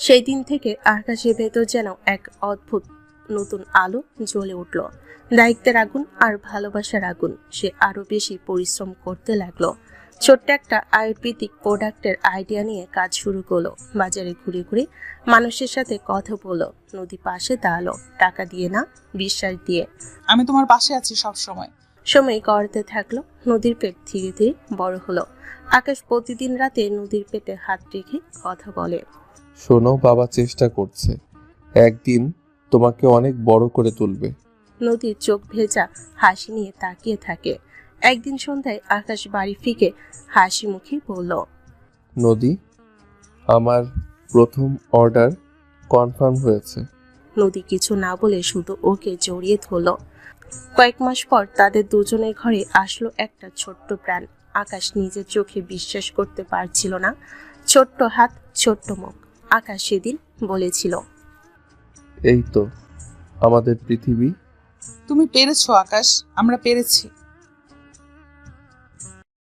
সেই দিন থেকে আকাশের ভেতর যেন এক অদ্ভুত নতুন আলো জ্বলে উঠল। দায়িত্বের আগুন আর ভালোবাসার আগুন। সে আরো বেশি পরিশ্রম করতে লাগলো। ছোট্ট একটা আয়ুর্বেদিক প্রোডাক্টের আইডিয়া নিয়ে কাজ শুরু করলো। বাজারে ঘুরে ঘুরে মানুষের সাথে কথা বললো। নদী পাশে দাঁড়ালো, টাকা দিয়ে না, বিশ্বাস দিয়ে। আমি তোমার পাশে আছি সব সময়। সময় গড়াতে থাকলো। নদীর পেট ধীরে ধীরে বড় হলো। আকাশ প্রতিদিন রাতে নদীর পেটে হাত রেখে কথা বলে। শোনো, বাবা চেষ্টা করছে, একদিন তোমাকে অনেক বড় করে তুলবে। নদীর চোখ ভেজা হাসি নিয়ে তাকিয়ে থাকে। একদিন সন্ধ্যায় আকাশ বাড়ি ফিকে হাসি মুখে বলল, নদী, আমার প্রথম অর্ডার কনফার্ম হয়েছে। নদী কিছু না বলে শুধু ওকে জড়িয়ে ধরল। কয়েক মাস পর তাদের দুজনের ঘরে আসলো একটা ছোট্ট প্রাণ। আকাশ নিজের চোখে বিশ্বাস করতে পারছিল না। ছোট্ট হাত, ছোট্ট মুখ। আকাশ সেদিন বলেছিল, এই তো আমাদের পৃথিবী। তুমি পেরেছো আকাশ, আমরা পেরেছি।